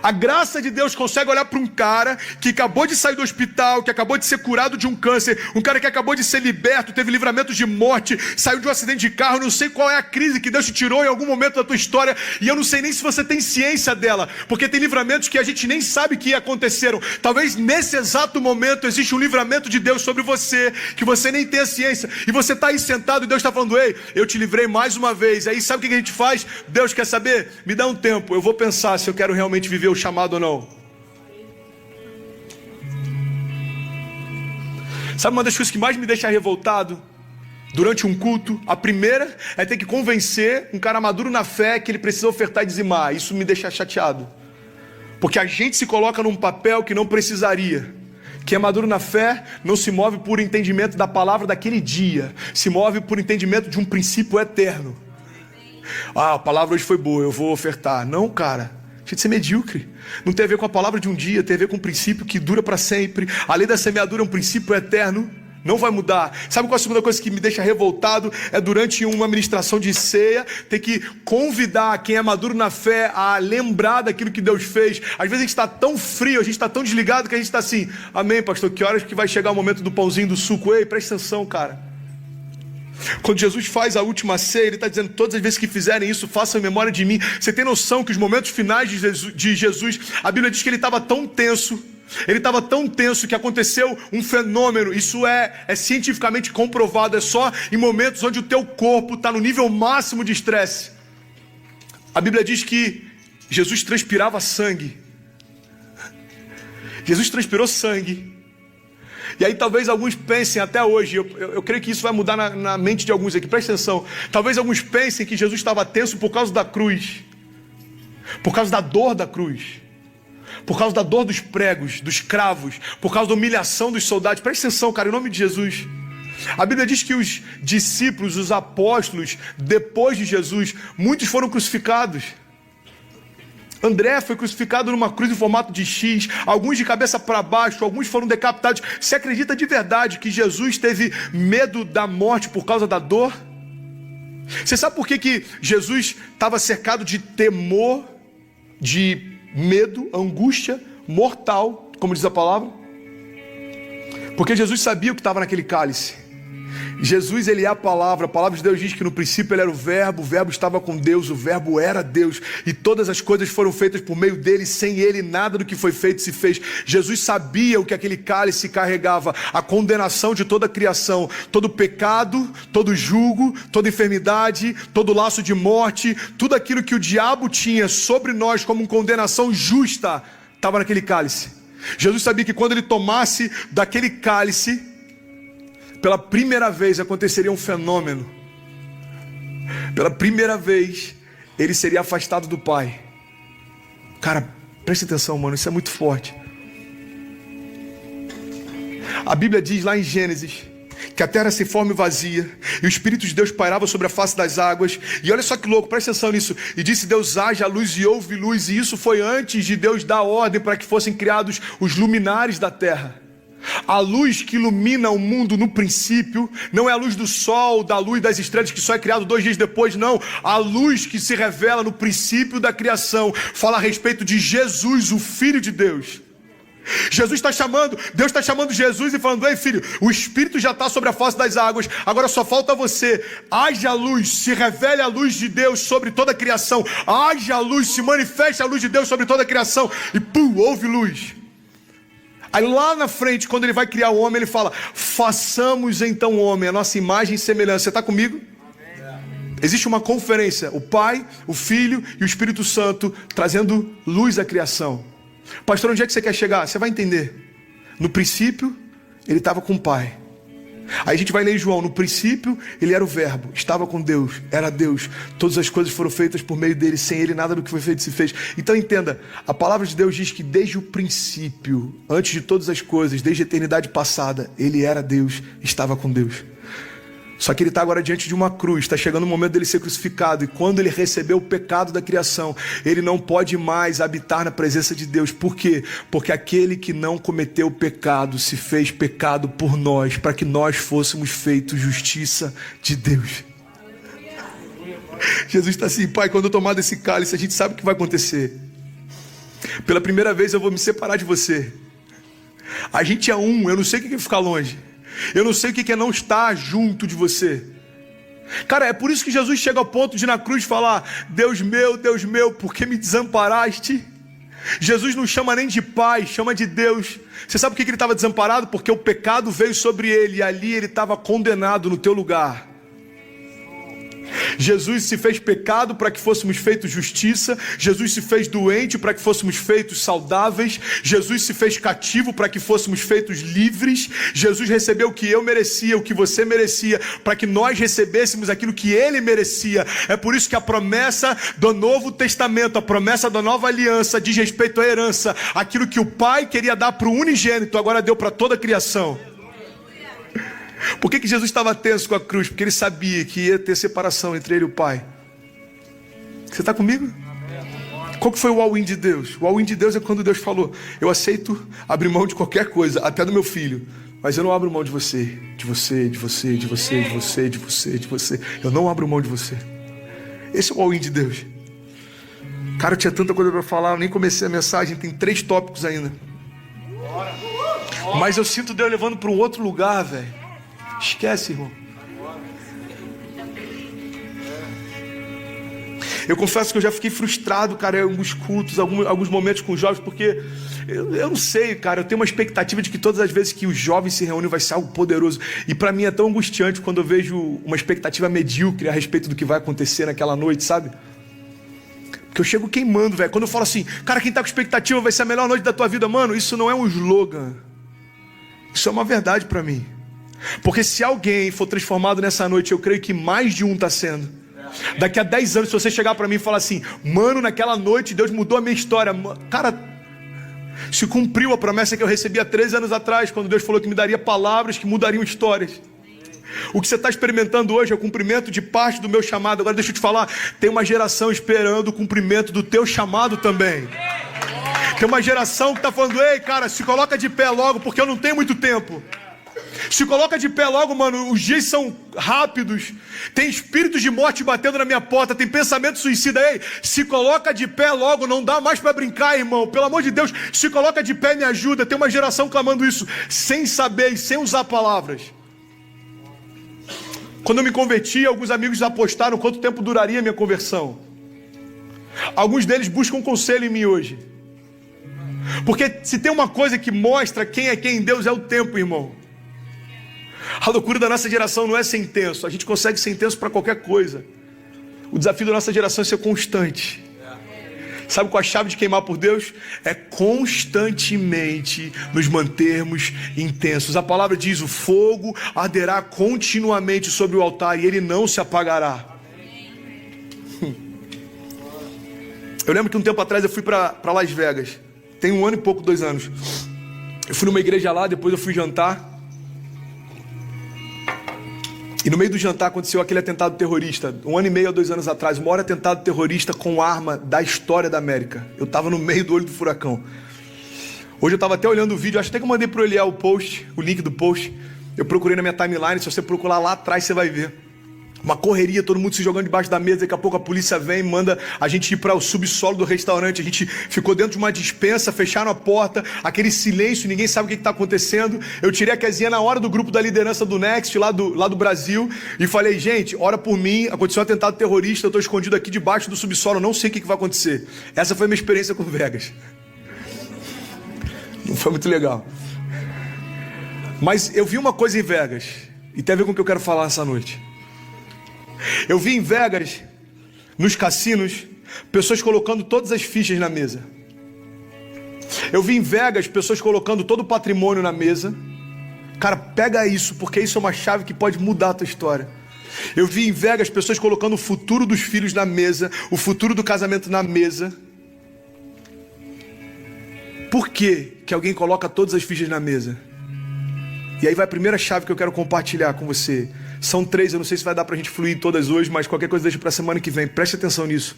A graça de Deus consegue olhar para um cara que acabou de sair do hospital, que acabou de ser curado de um câncer, um cara que acabou de ser liberto, teve livramento de morte, saiu de um acidente de carro. Não sei qual é a crise que Deus te tirou em algum momento da tua história, e eu não sei nem se você tem ciência dela, porque tem livramentos que a gente nem sabe que aconteceram. Talvez nesse exato momento existe um livramento de Deus sobre você, que você nem tem a ciência, e você está aí sentado e Deus está falando: ei, eu te livrei mais uma vez. Aí sabe o que a gente faz? Deus quer saber? Me dá um tempo, eu vou pensar se eu quero realmente viver o chamado ou não. Sabe uma das coisas que mais me deixa revoltado durante um culto? A primeira é ter que convencer um cara maduro na fé que ele precisa ofertar e dizimar. Isso me deixa chateado, porque a gente se coloca num papel que não precisaria. Quem é maduro na fé não se move por entendimento da palavra daquele dia, se move por entendimento de um princípio eterno. Ah, a palavra hoje foi boa, eu vou ofertar. Não, cara, deixa de ser medíocre. Não tem a ver com a palavra de um dia, tem a ver com um princípio que dura para sempre. A lei da semeadura é um princípio eterno, não vai mudar. Sabe qual é a segunda coisa que me deixa revoltado? É durante uma ministração de ceia, ter que convidar quem é maduro na fé a lembrar daquilo que Deus fez. Às vezes a gente está tão frio, a gente está tão desligado, que a gente está assim: amém, pastor, que horas que vai chegar o momento do pãozinho, do suco? Ei, presta atenção, cara. Quando Jesus faz a última ceia, Ele está dizendo: todas as vezes que fizerem isso, façam em memória de mim. Você tem noção que os momentos finais de Jesus, a Bíblia diz que Ele estava tão tenso, que aconteceu um fenômeno. Isso é cientificamente comprovado. É só em momentos onde o teu corpo está no nível máximo de estresse. A Bíblia diz que Jesus transpirava sangue. Jesus transpirou sangue. E aí talvez alguns pensem até hoje, eu creio que isso vai mudar na mente de alguns aqui, presta atenção. Talvez alguns pensem que Jesus estava tenso por causa da cruz, por causa da dor da cruz, por causa da dor dos pregos, dos cravos, por causa da humilhação dos soldados. Presta atenção, cara, em nome de Jesus. A Bíblia diz que os discípulos, os apóstolos, depois de Jesus, muitos foram crucificados. André foi crucificado numa cruz em formato de X, alguns de cabeça para baixo, alguns foram decapitados. Você acredita de verdade que Jesus teve medo da morte por causa da dor? Você sabe por que Jesus estava cercado de temor, de medo, angústia mortal, como diz a palavra? Porque Jesus sabia o que estava naquele cálice. Jesus, Ele é a palavra de Deus diz que no princípio Ele era o verbo estava com Deus, o verbo era Deus, e todas as coisas foram feitas por meio dEle, sem Ele nada do que foi feito se fez. Jesus sabia o que aquele cálice carregava, a condenação de toda a criação, todo pecado, todo jugo, toda enfermidade, todo laço de morte, tudo aquilo que o diabo tinha sobre nós como uma condenação justa, estava naquele cálice. Jesus sabia que quando Ele tomasse daquele cálice, pela primeira vez aconteceria um fenômeno. Pela primeira vez Ele seria afastado do Pai. Cara, presta atenção, mano, isso é muito forte. A Bíblia diz lá em Gênesis que a terra se forma e vazia, e o Espírito de Deus pairava sobre a face das águas. E olha só que louco, presta atenção nisso. E disse Deus: haja luz, e houve luz. E isso foi antes de Deus dar ordem para que fossem criados os luminares da terra. A luz que ilumina o mundo no princípio não é a luz do sol, da luz das estrelas, que só é criado 2 dias depois, não. A luz que se revela no princípio da criação fala a respeito de Jesus, o Filho de Deus. Deus está chamando Jesus e falando: ei filho, o Espírito já está sobre a face das águas, agora só falta você. Haja luz, se revele a luz de Deus sobre toda a criação. Haja luz, se manifeste a luz de Deus sobre toda a criação. E pum, houve luz. Aí lá na frente, quando Ele vai criar o homem, Ele fala: façamos então o homem, a nossa imagem e semelhança. Você está comigo? Existe uma conferência, o Pai, o Filho e o Espírito Santo trazendo luz à criação. Pastor, onde é que você quer chegar? Você vai entender. No princípio, Ele estava com o Pai. Aí a gente vai ler em João: no princípio Ele era o verbo, estava com Deus, era Deus, todas as coisas foram feitas por meio dele, sem Ele nada do que foi feito se fez. Então entenda, a palavra de Deus diz que desde o princípio, antes de todas as coisas, desde a eternidade passada, Ele era Deus, estava com Deus. Só que ele está agora diante de uma cruz, está chegando o momento dele ser crucificado. E quando ele recebeu o pecado da criação, ele não pode mais habitar na presença de Deus. Por quê? Porque aquele que não cometeu pecado se fez pecado por nós, para que nós fôssemos feitos justiça de Deus. Jesus está assim: Pai, quando eu tomar desse cálice, a gente sabe o que vai acontecer. Pela primeira vez eu vou me separar de você. A gente é um, eu não sei o que é ficar longe. Eu não sei o que é não estar junto de você. Cara, é por isso que Jesus chega ao ponto de na cruz falar: Deus meu, por que me desamparaste? Jesus não chama nem de pai, chama de Deus. Você sabe por que ele estava desamparado? Porque o pecado veio sobre ele e ali ele estava condenado no teu lugar. Jesus se fez pecado para que fôssemos feitos justiça. Jesus se fez doente para que fôssemos feitos saudáveis. Jesus se fez cativo para que fôssemos feitos livres. Jesus recebeu o que eu merecia, o que você merecia, para que nós recebêssemos aquilo que ele merecia. É por isso que a promessa do Novo Testamento, a promessa da nova aliança diz respeito à herança. Aquilo que o Pai queria dar para o unigênito, agora deu para toda a criação. Por que Jesus estava tenso com a cruz? Porque ele sabia que ia ter separação entre ele e o Pai. Você está comigo? Qual que foi o all-in de Deus? O all-in de Deus é quando Deus falou: eu aceito abrir mão de qualquer coisa, até do meu filho, mas eu não abro mão de você, de você, de você, de você, de você, de você, de você. Eu não abro mão de você. Esse é o all-in de Deus. Cara, eu tinha tanta coisa para falar, eu nem comecei a mensagem, tem 3 tópicos ainda. Mas eu sinto Deus levando para um outro lugar, velho. Esquece, irmão. Eu confesso que eu já fiquei frustrado, cara, em alguns cultos, alguns momentos com os jovens, porque eu não sei, cara, eu tenho uma expectativa de que todas as vezes que os jovens se reúnem vai ser algo poderoso. E pra mim é tão angustiante quando eu vejo uma expectativa medíocre a respeito do que vai acontecer naquela noite, sabe? Porque eu chego queimando, velho. Quando eu falo assim: cara, quem tá com expectativa vai ser a melhor noite da tua vida, mano, isso não é um slogan. Isso é uma verdade pra mim. Porque se alguém for transformado nessa noite, eu creio que mais de um está sendo. Daqui a 10 anos, se você chegar para mim e falar assim: mano, naquela noite Deus mudou a minha história. Cara, se cumpriu a promessa que eu recebi há 13 anos atrás, quando Deus falou que me daria palavras que mudariam histórias. O que você está experimentando hoje é o cumprimento de parte do meu chamado. Agora deixa eu te falar, tem uma geração esperando o cumprimento do teu chamado também. Tem uma geração que está falando: ei, cara, se coloca de pé logo, porque eu não tenho muito tempo. Se coloca de pé logo, mano, os dias são rápidos. Tem espíritos de morte batendo na minha porta, tem pensamento suicida. Ei, se coloca de pé logo, não dá mais para brincar, irmão. Pelo amor de Deus, se coloca de pé e me ajuda. Tem uma geração clamando isso, sem saber e sem usar palavras. Quando eu me converti, alguns amigos apostaram quanto tempo duraria a minha conversão. Alguns deles buscam conselho em mim hoje. Porque se tem uma coisa que mostra quem é quem em Deus, é o tempo, irmão. A loucura da nossa geração não é ser intenso. A gente consegue ser intenso para qualquer coisa. O desafio da nossa geração é ser constante. Sabe qual a chave de queimar por Deus? É constantemente nos mantermos intensos. A palavra diz: o fogo arderá continuamente sobre o altar e ele não se apagará. Eu lembro que um tempo atrás eu fui para Las Vegas. Tem 1 ano e pouco, 2 anos. Eu fui numa igreja lá, depois eu fui jantar. E no meio do jantar aconteceu aquele atentado terrorista, 1 ano e meio a 2 anos atrás, o maior atentado terrorista com arma da história da América. Eu estava no meio do olho do furacão. Hoje eu estava até olhando o vídeo, acho até que eu mandei para o Eliel o link do post. Eu procurei na minha timeline, se você procurar lá atrás você vai ver. Uma correria, todo mundo se jogando debaixo da mesa. Daqui a pouco a polícia vem e manda a gente ir para o subsolo do restaurante. A gente ficou dentro de uma despensa, fecharam a porta, aquele silêncio, ninguém sabe o que está acontecendo. Eu tirei a casinha na hora do grupo da liderança do Next, lá do Brasil, e falei: gente, ora por mim, aconteceu um atentado terrorista, eu estou escondido aqui debaixo do subsolo, não sei o que vai acontecer. Essa foi a minha experiência com Vegas. Não foi muito legal. Mas eu vi uma coisa em Vegas, e tem a ver com o que eu quero falar essa noite. Eu vi em Vegas, nos cassinos, pessoas colocando todas as fichas na mesa. Eu vi em Vegas pessoas colocando todo o patrimônio na mesa. Cara, pega isso, porque isso é uma chave que pode mudar a tua história. Eu vi em Vegas pessoas colocando o futuro dos filhos na mesa, o futuro do casamento na mesa. Por que alguém coloca todas as fichas na mesa? E aí vai a primeira chave que eu quero compartilhar com você. São 3, eu não sei se vai dar pra gente fluir todas hoje, mas qualquer coisa deixa pra semana que vem. Preste atenção nisso.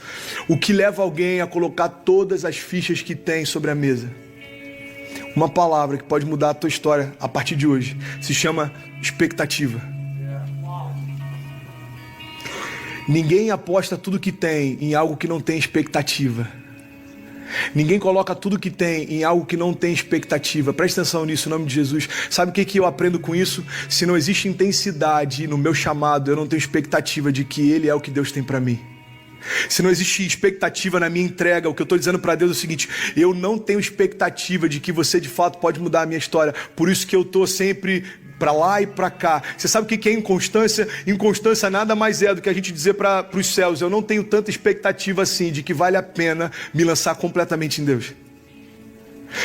O que leva alguém a colocar todas as fichas que tem sobre a mesa? Uma palavra que pode mudar a tua história a partir de hoje. Se chama expectativa. Ninguém aposta tudo que tem em algo que não tem expectativa. Ninguém coloca tudo que tem em algo que não tem expectativa. Presta atenção nisso, em nome de Jesus. Sabe o que eu aprendo com isso? Se não existe intensidade no meu chamado, eu não tenho expectativa de que Ele é o que Deus tem para mim. Se não existe expectativa na minha entrega, o que eu estou dizendo para Deus é o seguinte: eu não tenho expectativa de que você de fato pode mudar a minha história. Por isso que eu estou sempre para lá e para cá. Você sabe o que é inconstância? Inconstância nada mais é do que a gente dizer para os céus: eu não tenho tanta expectativa assim de que vale a pena me lançar completamente em Deus.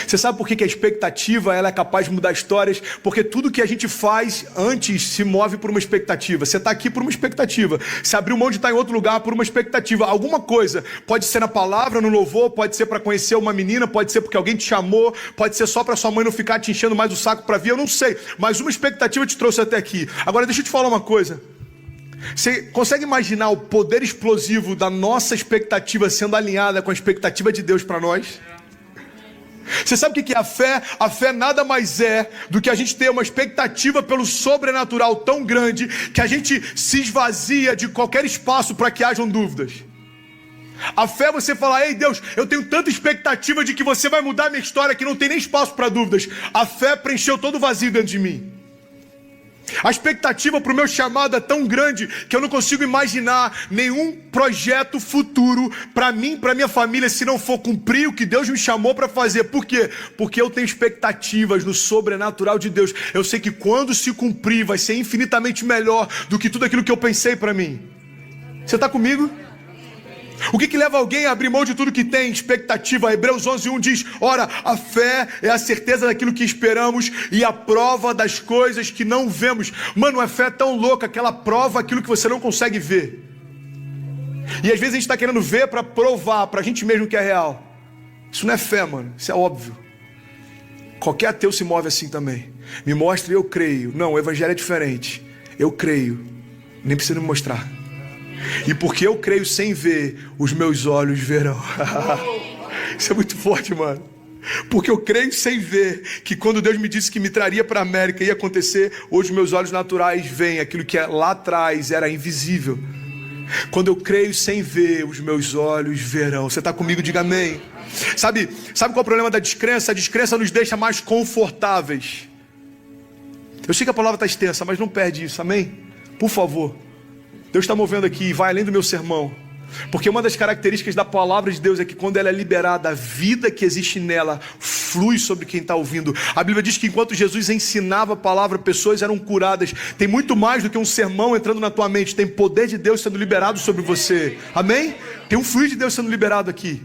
Você sabe por que a expectativa ela é capaz de mudar histórias? Porque tudo que a gente faz antes se move por uma expectativa. Você está aqui por uma expectativa. Você abriu mão de estar em outro lugar por uma expectativa. Alguma coisa. Pode ser na palavra, no louvor, pode ser para conhecer uma menina, pode ser porque alguém te chamou, pode ser só para sua mãe não ficar te enchendo mais o saco para vir, eu não sei. Mas uma expectativa te trouxe até aqui. Agora deixa eu te falar uma coisa. Você consegue imaginar o poder explosivo da nossa expectativa sendo alinhada com a expectativa de Deus para nós? Você sabe o que é a fé? A fé nada mais é do que a gente ter uma expectativa pelo sobrenatural tão grande que a gente se esvazia de qualquer espaço para que hajam dúvidas. A fé é você falar: ei Deus, eu tenho tanta expectativa de que você vai mudar a minha história que não tem nem espaço para dúvidas. A fé preencheu todo o vazio dentro de mim. A expectativa para o meu chamado é tão grande que eu não consigo imaginar nenhum projeto futuro para mim, para minha família, se não for cumprir o que Deus me chamou para fazer. Por quê? Porque eu tenho expectativas no sobrenatural de Deus. Eu sei que quando se cumprir vai ser infinitamente melhor do que tudo aquilo que eu pensei para mim. Você está comigo? O que leva alguém a abrir mão de tudo que tem? Expectativa. Hebreus 11:1 diz: ora, a fé é a certeza daquilo que esperamos e a prova das coisas que não vemos. Mano, a fé é tão louca que ela prova aquilo que você não consegue ver. E às vezes a gente está querendo ver para provar para a gente mesmo que é real. Isso não é fé, mano. Isso é óbvio. Qualquer ateu se move assim também. Me mostre e eu creio. Não, o evangelho é diferente. Eu creio. Nem precisa me mostrar. E porque eu creio sem ver, os meus olhos verão. Isso é muito forte, mano. Porque eu creio sem ver que quando Deus me disse que me traria para a América ia acontecer, hoje meus olhos naturais veem aquilo que lá atrás era invisível. Quando eu creio sem ver, os meus olhos verão. Você está comigo? Diga amém. Sabe qual é o problema da descrença? A descrença nos deixa mais confortáveis. Eu sei que a palavra está extensa, mas não perde isso, amém? Por favor. Deus está movendo aqui e vai além do meu sermão. Porque uma das características da palavra de Deus é que quando ela é liberada, a vida que existe nela flui sobre quem está ouvindo. A Bíblia diz que enquanto Jesus ensinava a palavra, pessoas eram curadas. Tem muito mais do que um sermão entrando na tua mente. Tem poder de Deus sendo liberado sobre você. Amém? Tem um fluir de Deus sendo liberado aqui.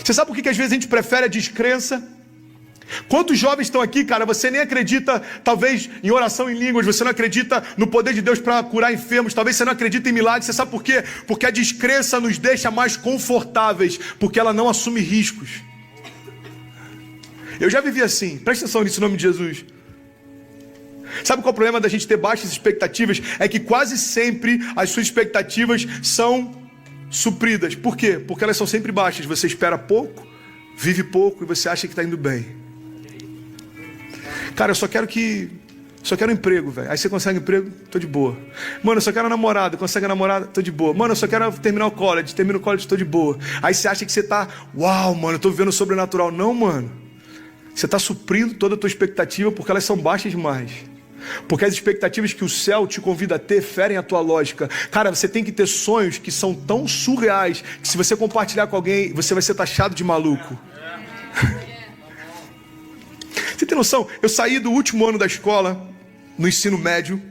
Você sabe por que às vezes a gente prefere a descrença? Quantos jovens estão aqui, cara, você nem acredita talvez em oração em línguas, você não acredita no poder de Deus para curar enfermos, talvez você não acredita em milagres. Você sabe por quê? Porque a descrença nos deixa mais confortáveis, porque ela não assume riscos. Eu já vivi assim, presta atenção nisso em nome de Jesus. Sabe qual é o problema da gente ter baixas expectativas? É que quase sempre as suas expectativas são supridas. Por quê? Porque elas são sempre baixas. Você espera pouco, vive pouco e você acha que está indo bem. Cara, eu só quero um emprego, velho. Aí você consegue um emprego, tô de boa. Mano, eu só quero namorada, consegue namorada, tô de boa. Mano, eu só quero terminar o college, termino o college, tô de boa. Aí você acha que você tá, uau, mano, eu tô vivendo o sobrenatural. Não, mano. Você tá suprindo toda a tua expectativa porque elas são baixas demais. Porque as expectativas que o céu te convida a ter ferem a tua lógica. Cara, você tem que ter sonhos que são tão surreais que se você compartilhar com alguém, você vai ser taxado de maluco. Você tem noção? Eu saí do último ano da escola, no ensino médio,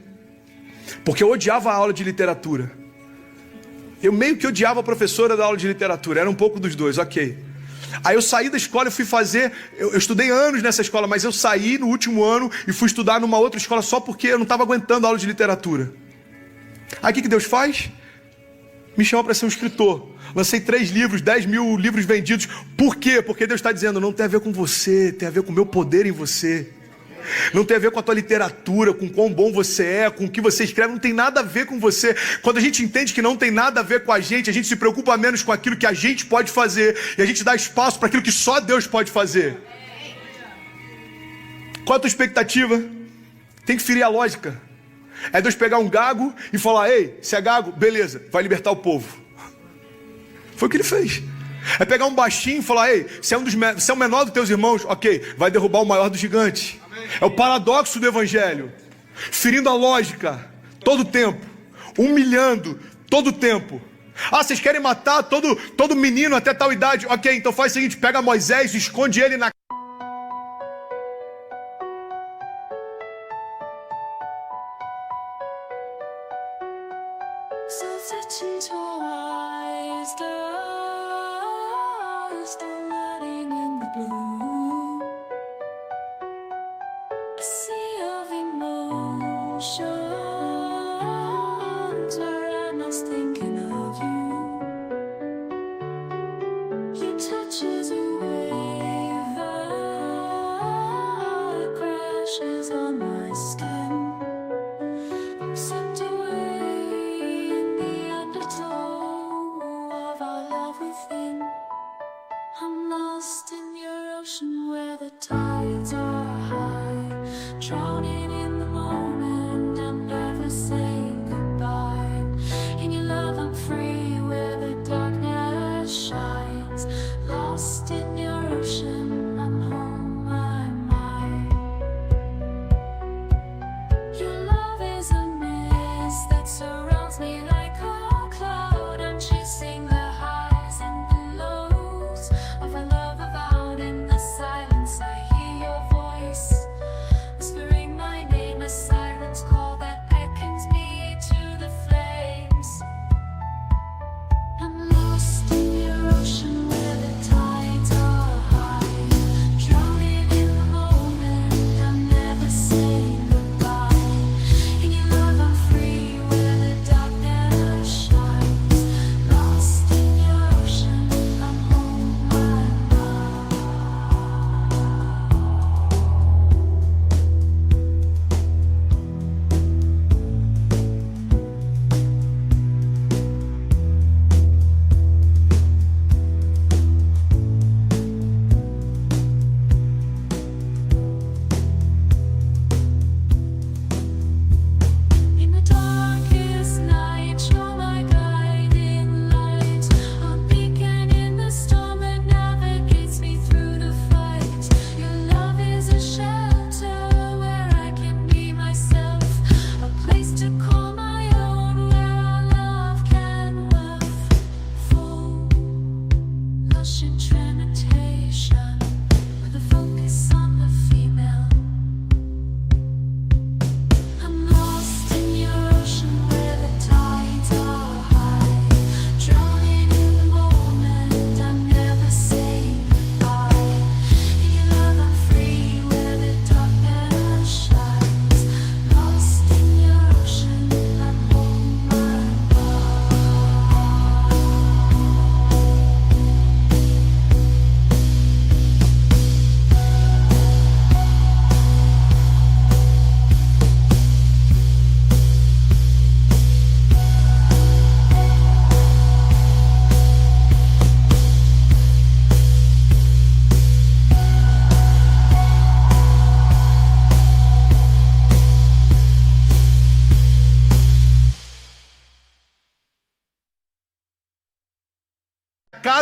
porque eu odiava a aula de literatura. Eu meio que odiava a professora da aula de literatura, era um pouco dos dois, ok. Aí eu saí da escola e fui fazer, eu estudei anos nessa escola, mas eu saí no último ano e fui estudar numa outra escola só porque eu não estava aguentando a aula de literatura. Aí o que Deus faz? Me chamou para ser um escritor. Lancei 3 livros, 10 mil livros vendidos. Por quê? Porque Deus está dizendo, não tem a ver com você, tem a ver com o meu poder em você. Não tem a ver com a tua literatura, com quão bom você é, com o que você escreve, não tem nada a ver com você. Quando a gente entende que não tem nada a ver com a gente se preocupa menos com aquilo que a gente pode fazer e a gente dá espaço para aquilo que só Deus pode fazer. Qual a tua expectativa? Tem que ferir a lógica. É Deus pegar um gago e falar: ei, se é gago, beleza, vai libertar o povo. Foi o que ele fez. É pegar um baixinho e falar: ei, se é o menor dos teus irmãos, ok, vai derrubar o maior dos gigantes. É o paradoxo do evangelho. Ferindo a lógica todo o tempo, humilhando todo o tempo. Ah, vocês querem matar todo menino até tal idade? Ok, então faz o seguinte: pega Moisés e esconde ele na...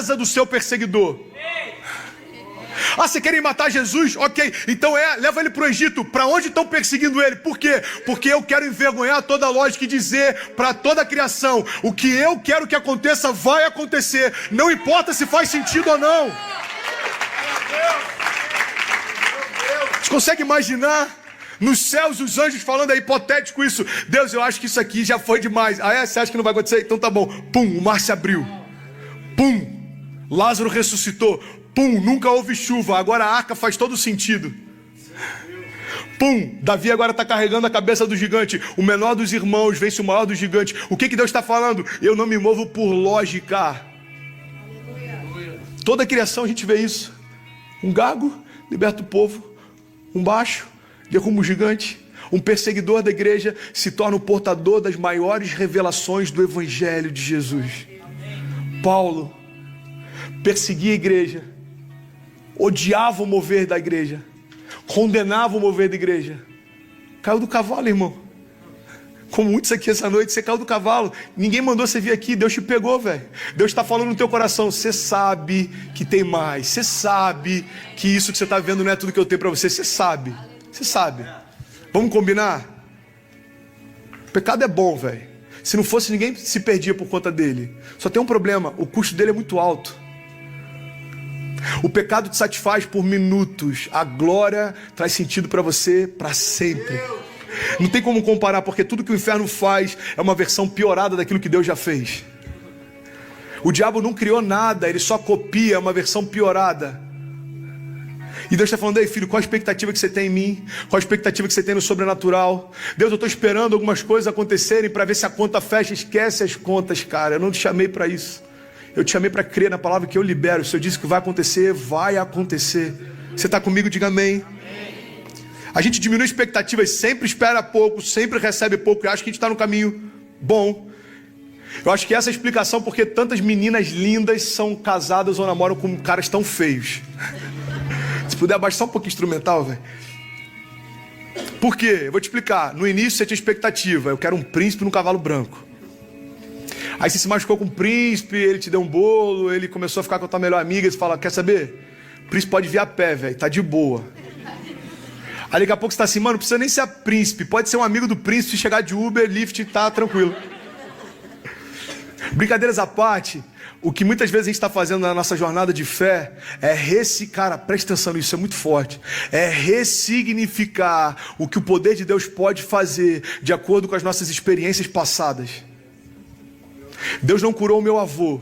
casa do seu perseguidor. Ah, você querem matar Jesus? Ok, então leva ele para o Egito. Para onde estão perseguindo ele? Por quê? Porque eu quero envergonhar toda a lógica e dizer para toda a criação: o que eu quero que aconteça vai acontecer, não importa se faz sentido ou não. Você consegue imaginar nos céus os anjos falando, é hipotético isso: Deus, eu acho que isso aqui já foi demais. Ah, você acha que não vai acontecer? Então tá bom. Pum, o mar se abriu. Pum, Lázaro ressuscitou. Pum, nunca houve chuva, agora a arca faz todo sentido. Pum, Davi agora está carregando a cabeça do gigante. O menor dos irmãos vence o maior dos gigantes. O que Deus está falando? Eu não me movo por lógica. Toda a criação a gente vê isso. Um gago liberta o povo, um baixo Vê como um gigante, um perseguidor da igreja, se torna o portador das maiores revelações do Evangelho de Jesus. Paulo perseguia a igreja, odiava o mover da igreja, condenava o mover da igreja. Caiu do cavalo, irmão. Como muitos aqui essa noite, você caiu do cavalo. Ninguém mandou você vir aqui, Deus te pegou, velho. Deus está falando no teu coração. Você sabe que tem mais. Você sabe que isso que você está vendo não é tudo que eu tenho para você. Você sabe. Você sabe. Vamos combinar? O pecado é bom, velho. Se não fosse, ninguém se perdia por conta dele. Só tem um problema, o custo dele é muito alto. O pecado te satisfaz por minutos. A glória traz sentido para você para sempre. Não tem como comparar, porque tudo que o inferno faz é uma versão piorada daquilo que Deus já fez. O diabo não criou nada, ele só copia, é uma versão piorada. E Deus está falando: ei filho, qual a expectativa que você tem em mim? Qual a expectativa que você tem no sobrenatural? Deus, eu estou esperando algumas coisas acontecerem para ver se a conta fecha. Esquece as contas, cara. Eu não te chamei para isso. Eu te chamei para crer na palavra que eu libero. Se eu disse que vai acontecer, vai acontecer. Você está comigo? Diga amém. A gente diminui expectativas, sempre espera pouco, sempre recebe pouco e acha que a gente está no caminho bom. Eu acho que essa é a explicação porque tantas meninas lindas são casadas ou namoram com caras tão feios. Se puder abaixar um pouquinho instrumental, velho. Por quê? Eu vou te explicar. No início você tinha expectativa: eu quero um príncipe num cavalo branco. Aí você se machucou com o príncipe, ele te deu um bolo, ele começou a ficar com a tua melhor amiga e você fala: quer saber? O príncipe pode vir a pé, velho, tá de boa. Aí daqui a pouco você tá assim: mano, não precisa nem ser príncipe, pode ser um amigo do príncipe, chegar de Uber, Lyft, tá tranquilo. Brincadeiras à parte, o que muitas vezes a gente está fazendo na nossa jornada de fé é cara, presta atenção nisso, é muito forte. É ressignificar o que o poder de Deus pode fazer de acordo com as nossas experiências passadas. Deus não curou o meu avô.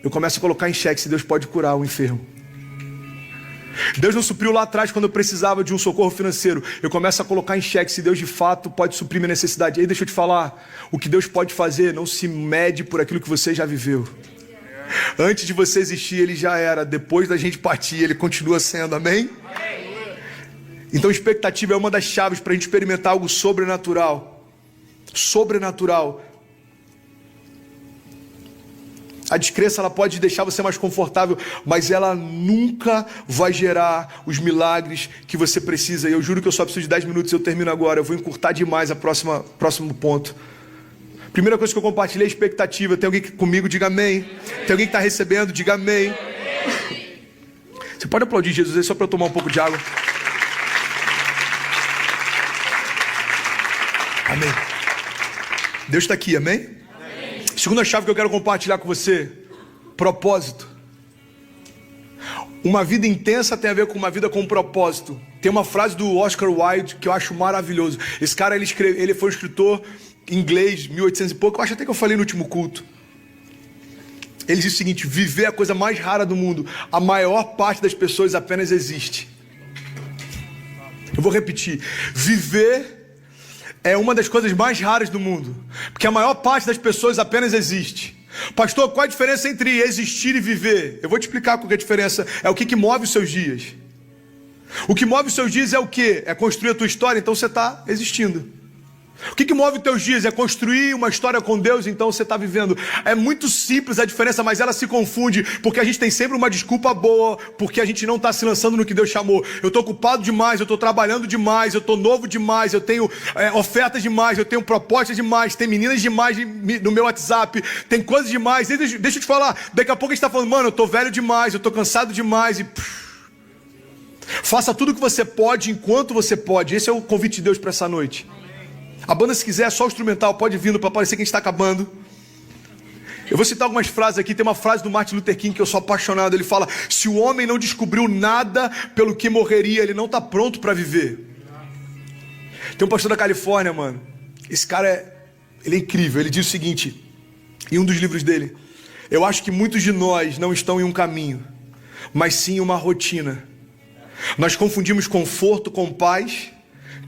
Eu começo a colocar em xeque se Deus pode curar o enfermo. Deus não supriu lá atrás quando eu precisava de um socorro financeiro. Eu começo a colocar em xeque se Deus de fato pode suprir minha necessidade. E aí deixa eu te falar, o que Deus pode fazer não se mede por aquilo que você já viveu. Antes de você existir, Ele já era. Depois da gente partir, Ele continua sendo, amém? Então expectativa é uma das chaves para a gente experimentar algo sobrenatural. Sobrenatural. A descrença, ela pode deixar você mais confortável, mas ela nunca vai gerar os milagres que você precisa. E eu juro que eu só preciso de 10 minutos e eu termino agora. Eu vou encurtar demais a próximo ponto. Primeira coisa que eu compartilhei é a expectativa. Tem alguém comigo? Diga amém. Tem alguém que está recebendo? Diga amém. Você pode aplaudir Jesus aí só para eu tomar um pouco de água? Amém. Deus está aqui, amém? Segunda chave que eu quero compartilhar com você: propósito. Uma vida intensa tem a ver com uma vida com propósito. Tem uma frase do Oscar Wilde que eu acho maravilhoso. Esse cara, ele foi um escritor inglês, 1800 e pouco. Eu acho até que eu falei no último culto. Ele diz o seguinte: viver é a coisa mais rara do mundo. A maior parte das pessoas apenas existe. Eu vou repetir: viver é uma das coisas mais raras do mundo, porque a maior parte das pessoas apenas existe. Pastor, qual a diferença entre existir e viver? Eu vou te explicar qual é a diferença. É o que move os seus dias. O que move os seus dias é o quê? É construir a tua história, então você está existindo. O que move os teus dias? É construir uma história com Deus, então você está vivendo. É muito simples a diferença, mas ela se confunde, porque a gente tem sempre uma desculpa boa, porque a gente não está se lançando no que Deus chamou. Eu estou ocupado demais, eu estou trabalhando demais, eu estou novo demais, eu tenho ofertas demais, eu tenho propostas demais, tem meninas demais no meu WhatsApp, tem coisas demais. Deixa eu te falar, daqui a pouco a gente está falando: mano, eu estou velho demais, eu estou cansado demais e... Faça tudo o que você pode enquanto você pode. Esse é o convite de Deus para essa noite. A banda, se quiser, é só o instrumental, pode vir para parecer que a gente está acabando. Eu vou citar algumas frases aqui. Tem uma frase do Martin Luther King que eu sou apaixonado. Ele fala: se o homem não descobriu nada pelo que morreria, ele não está pronto para viver. Tem um pastor da Califórnia, mano. Esse cara ele é incrível. Ele diz o seguinte, em um dos livros dele: eu acho que muitos de nós não estão em um caminho, mas sim em uma rotina. Nós confundimos conforto com paz,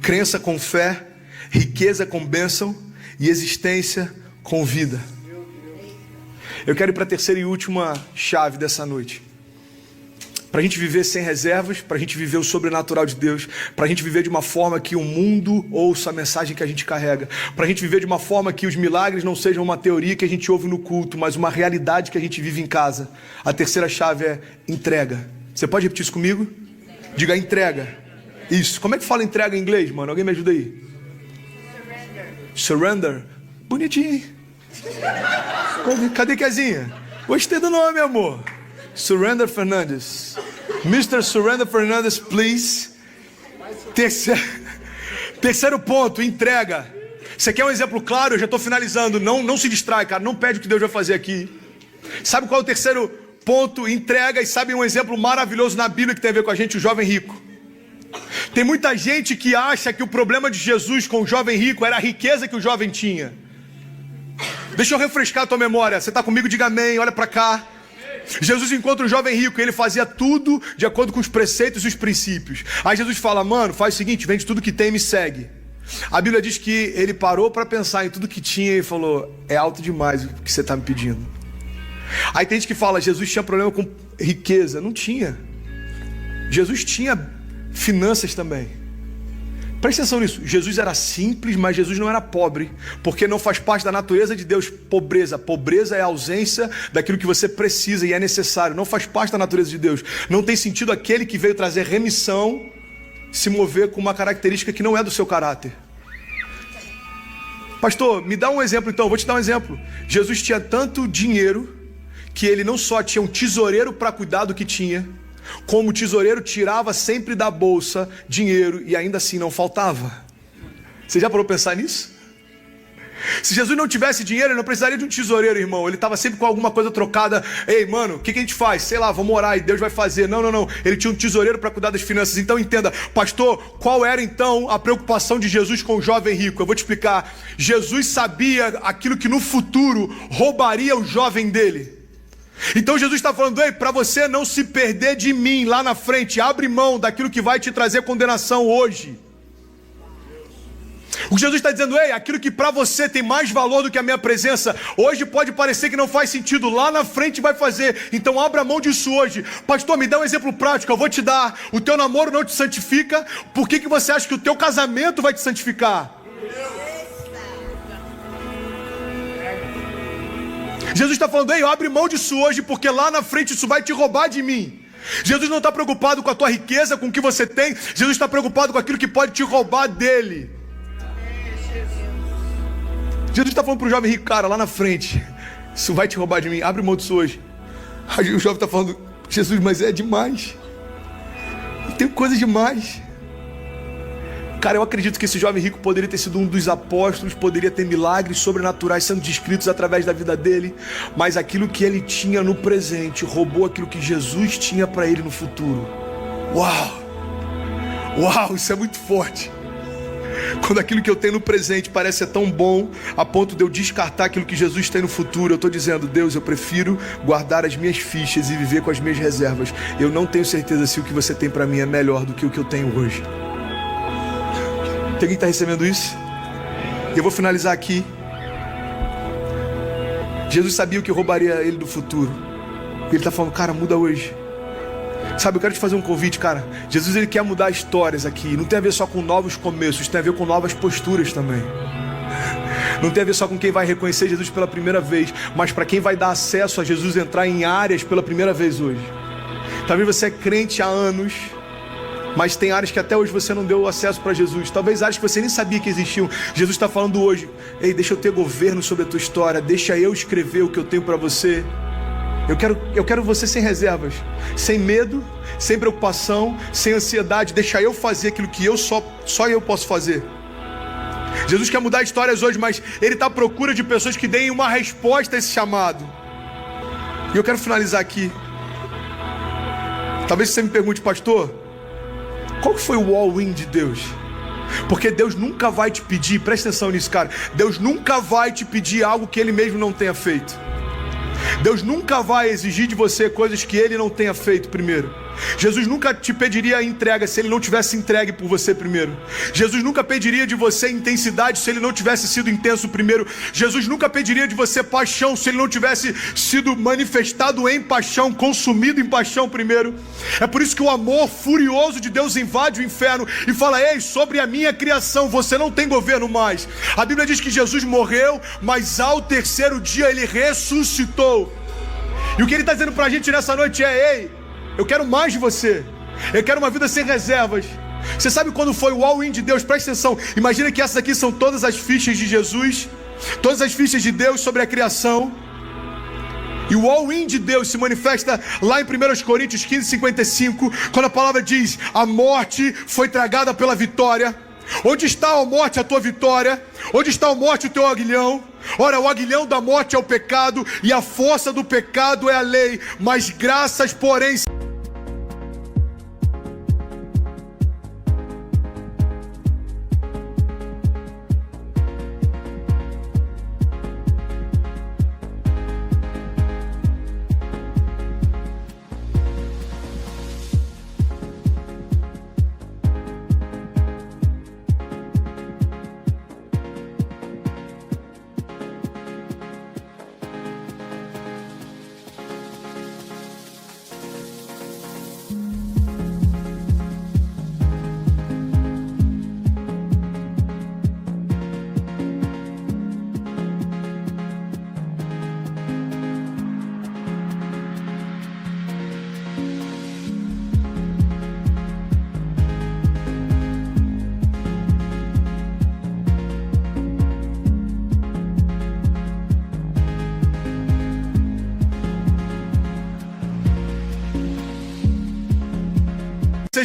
crença com fé, riqueza com bênção e existência com vida. Eu quero ir para a terceira e última chave dessa noite. Para a gente viver sem reservas, para a gente viver o sobrenatural de Deus, para a gente viver de uma forma que o mundo ouça a mensagem que a gente carrega, para a gente viver de uma forma que os milagres não sejam uma teoria que a gente ouve no culto, mas uma realidade que a gente vive em casa. A terceira chave é entrega. Você pode repetir isso comigo? Diga entrega. Isso. Como é que fala entrega em inglês, mano? Alguém me ajuda aí? Surrender. Bonitinho. Cadê Kezinha? Gostei do nome, amor. Surrender Fernandes. Mr. Surrender Fernandes, please. Terceiro ponto, entrega. Você quer um exemplo claro? Eu já estou finalizando. Não se distrai, cara. Não pede o que Deus vai fazer aqui. Sabe qual é o terceiro ponto? Entrega. E sabe um exemplo maravilhoso na Bíblia que tem a ver com a gente? O jovem rico. Tem muita gente que acha que o problema de Jesus com o jovem rico era a riqueza que o jovem tinha. Deixa eu refrescar a tua memória. Você está comigo? Diga amém. Olha para cá. Jesus encontra um jovem rico e ele fazia tudo de acordo com os preceitos e os princípios. Aí Jesus fala, mano, faz o seguinte, vende tudo que tem e me segue. A Bíblia diz que ele parou para pensar em tudo que tinha e falou, é alto demais o que você está me pedindo. Aí tem gente que fala, Jesus tinha problema com riqueza. Não tinha. Jesus tinha finanças também. Presta atenção nisso, Jesus era simples, mas Jesus não era pobre, porque não faz parte da natureza de Deus pobreza. Pobreza é a ausência daquilo que você precisa e é necessário, não faz parte da natureza de Deus. Não tem sentido aquele que veio trazer remissão se mover com uma característica que não é do seu caráter. Pastor, me dá um exemplo então, vou te dar um exemplo. Jesus tinha tanto dinheiro que ele não só tinha um tesoureiro para cuidar do que tinha, como o tesoureiro tirava sempre da bolsa dinheiro e ainda assim não faltava. Você já parou para pensar nisso? Se Jesus não tivesse dinheiro, ele não precisaria de um tesoureiro, irmão. Ele estava sempre com alguma coisa trocada. Ei, mano, o que a gente faz? Sei lá, vamos orar e Deus vai fazer. Não. Ele tinha um tesoureiro para cuidar das finanças. Então entenda, pastor, qual era então a preocupação de Jesus com o jovem rico? Eu vou te explicar. Jesus sabia aquilo que no futuro roubaria o jovem dele. Então Jesus está falando, ei, para você não se perder de mim lá na frente, abre mão daquilo que vai te trazer condenação hoje. O que Jesus está dizendo, ei, aquilo que para você tem mais valor do que a minha presença, hoje pode parecer que não faz sentido, lá na frente vai fazer, então abra mão disso hoje. Pastor, me dá um exemplo prático, eu vou te dar. O teu namoro não te santifica, por que você acha que o teu casamento vai te santificar? Jesus está falando, ei, abre mão disso hoje, porque lá na frente isso vai te roubar de mim. Jesus não está preocupado com a tua riqueza, com o que você tem. Jesus está preocupado com aquilo que pode te roubar dele. Jesus está falando para o jovem rico, cara, lá na frente, isso vai te roubar de mim, abre mão disso hoje. Aí o jovem está falando, Jesus, mas é demais. Eu tenho coisa demais. Cara, eu acredito que esse jovem rico poderia ter sido um dos apóstolos, poderia ter milagres sobrenaturais sendo descritos através da vida dele, mas aquilo que ele tinha no presente roubou aquilo que Jesus tinha para ele no futuro. Uau, isso é muito forte. Quando aquilo que eu tenho no presente parece ser tão bom a ponto de eu descartar aquilo que Jesus tem no futuro, eu estou dizendo, Deus, eu prefiro guardar as minhas fichas e viver com as minhas reservas. Eu não tenho certeza se o que você tem para mim é melhor do que o que eu tenho hoje. Tem alguém que está recebendo isso? E eu vou finalizar aqui. Jesus sabia o que roubaria ele do futuro. Ele está falando, cara, muda hoje. Sabe, eu quero te fazer um convite, cara. Jesus, ele quer mudar histórias aqui. Não tem a ver só com novos começos, tem a ver com novas posturas também. Não tem a ver só com quem vai reconhecer Jesus pela primeira vez, mas para quem vai dar acesso a Jesus entrar em áreas pela primeira vez hoje. Talvez você é crente há anos, mas tem áreas que até hoje você não deu acesso para Jesus. Talvez áreas que você nem sabia que existiam. Jesus está falando hoje, ei, deixa eu ter governo sobre a tua história. Deixa eu escrever o que eu tenho para você. Eu quero você sem reservas, sem medo, sem preocupação, sem ansiedade. Deixa eu fazer aquilo que só eu posso fazer. Jesus quer mudar histórias hoje, mas Ele está à procura de pessoas que deem uma resposta a esse chamado. E eu quero finalizar aqui. Talvez você me pergunte, pastor, qual que foi o all-in de Deus? Porque Deus nunca vai te pedir, presta atenção nisso, cara. Deus nunca vai te pedir algo que Ele mesmo não tenha feito. Deus nunca vai exigir de você coisas que Ele não tenha feito primeiro. Jesus nunca te pediria entrega se ele não tivesse entregue por você primeiro. Jesus nunca pediria de você intensidade se ele não tivesse sido intenso primeiro. Jesus nunca pediria de você paixão se ele não tivesse sido manifestado em paixão, consumido em paixão primeiro. É por isso que o amor furioso de Deus invade o inferno e fala: ei, sobre a minha criação você não tem governo mais. A Bíblia diz que Jesus morreu, mas ao terceiro dia ele ressuscitou. E o que ele está dizendo pra gente nessa noite é: ei, eu quero mais de você. Eu quero uma vida sem reservas. Você sabe quando foi o all-in de Deus? Presta atenção. Imagina que essas aqui são todas as fichas de Jesus, todas as fichas de Deus sobre a criação. E o all-in de Deus se manifesta lá em 1 Coríntios 15:55, quando a palavra diz: a morte foi tragada pela vitória. Onde está a morte, a tua vitória? Onde está a morte, o teu aguilhão? Ora, o aguilhão da morte é o pecado, e a força do pecado é a lei, mas graças, porém,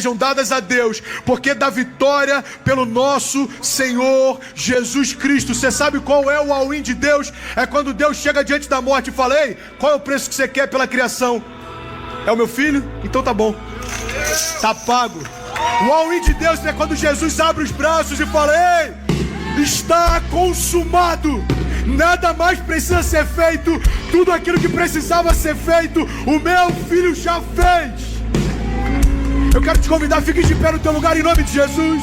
sejam dadas a Deus, porque da vitória pelo nosso Senhor Jesus Cristo. Você sabe qual é o all-in de Deus? É quando Deus chega diante da morte e fala: ei, qual é o preço que você quer pela criação? É o meu filho? Então tá bom, tá pago. O all-in de Deus é quando Jesus abre os braços e fala: ei, está consumado. Nada mais precisa ser feito. Tudo aquilo que precisava ser feito, o meu filho já fez. Eu quero te convidar, fique de pé no teu lugar em nome de Jesus.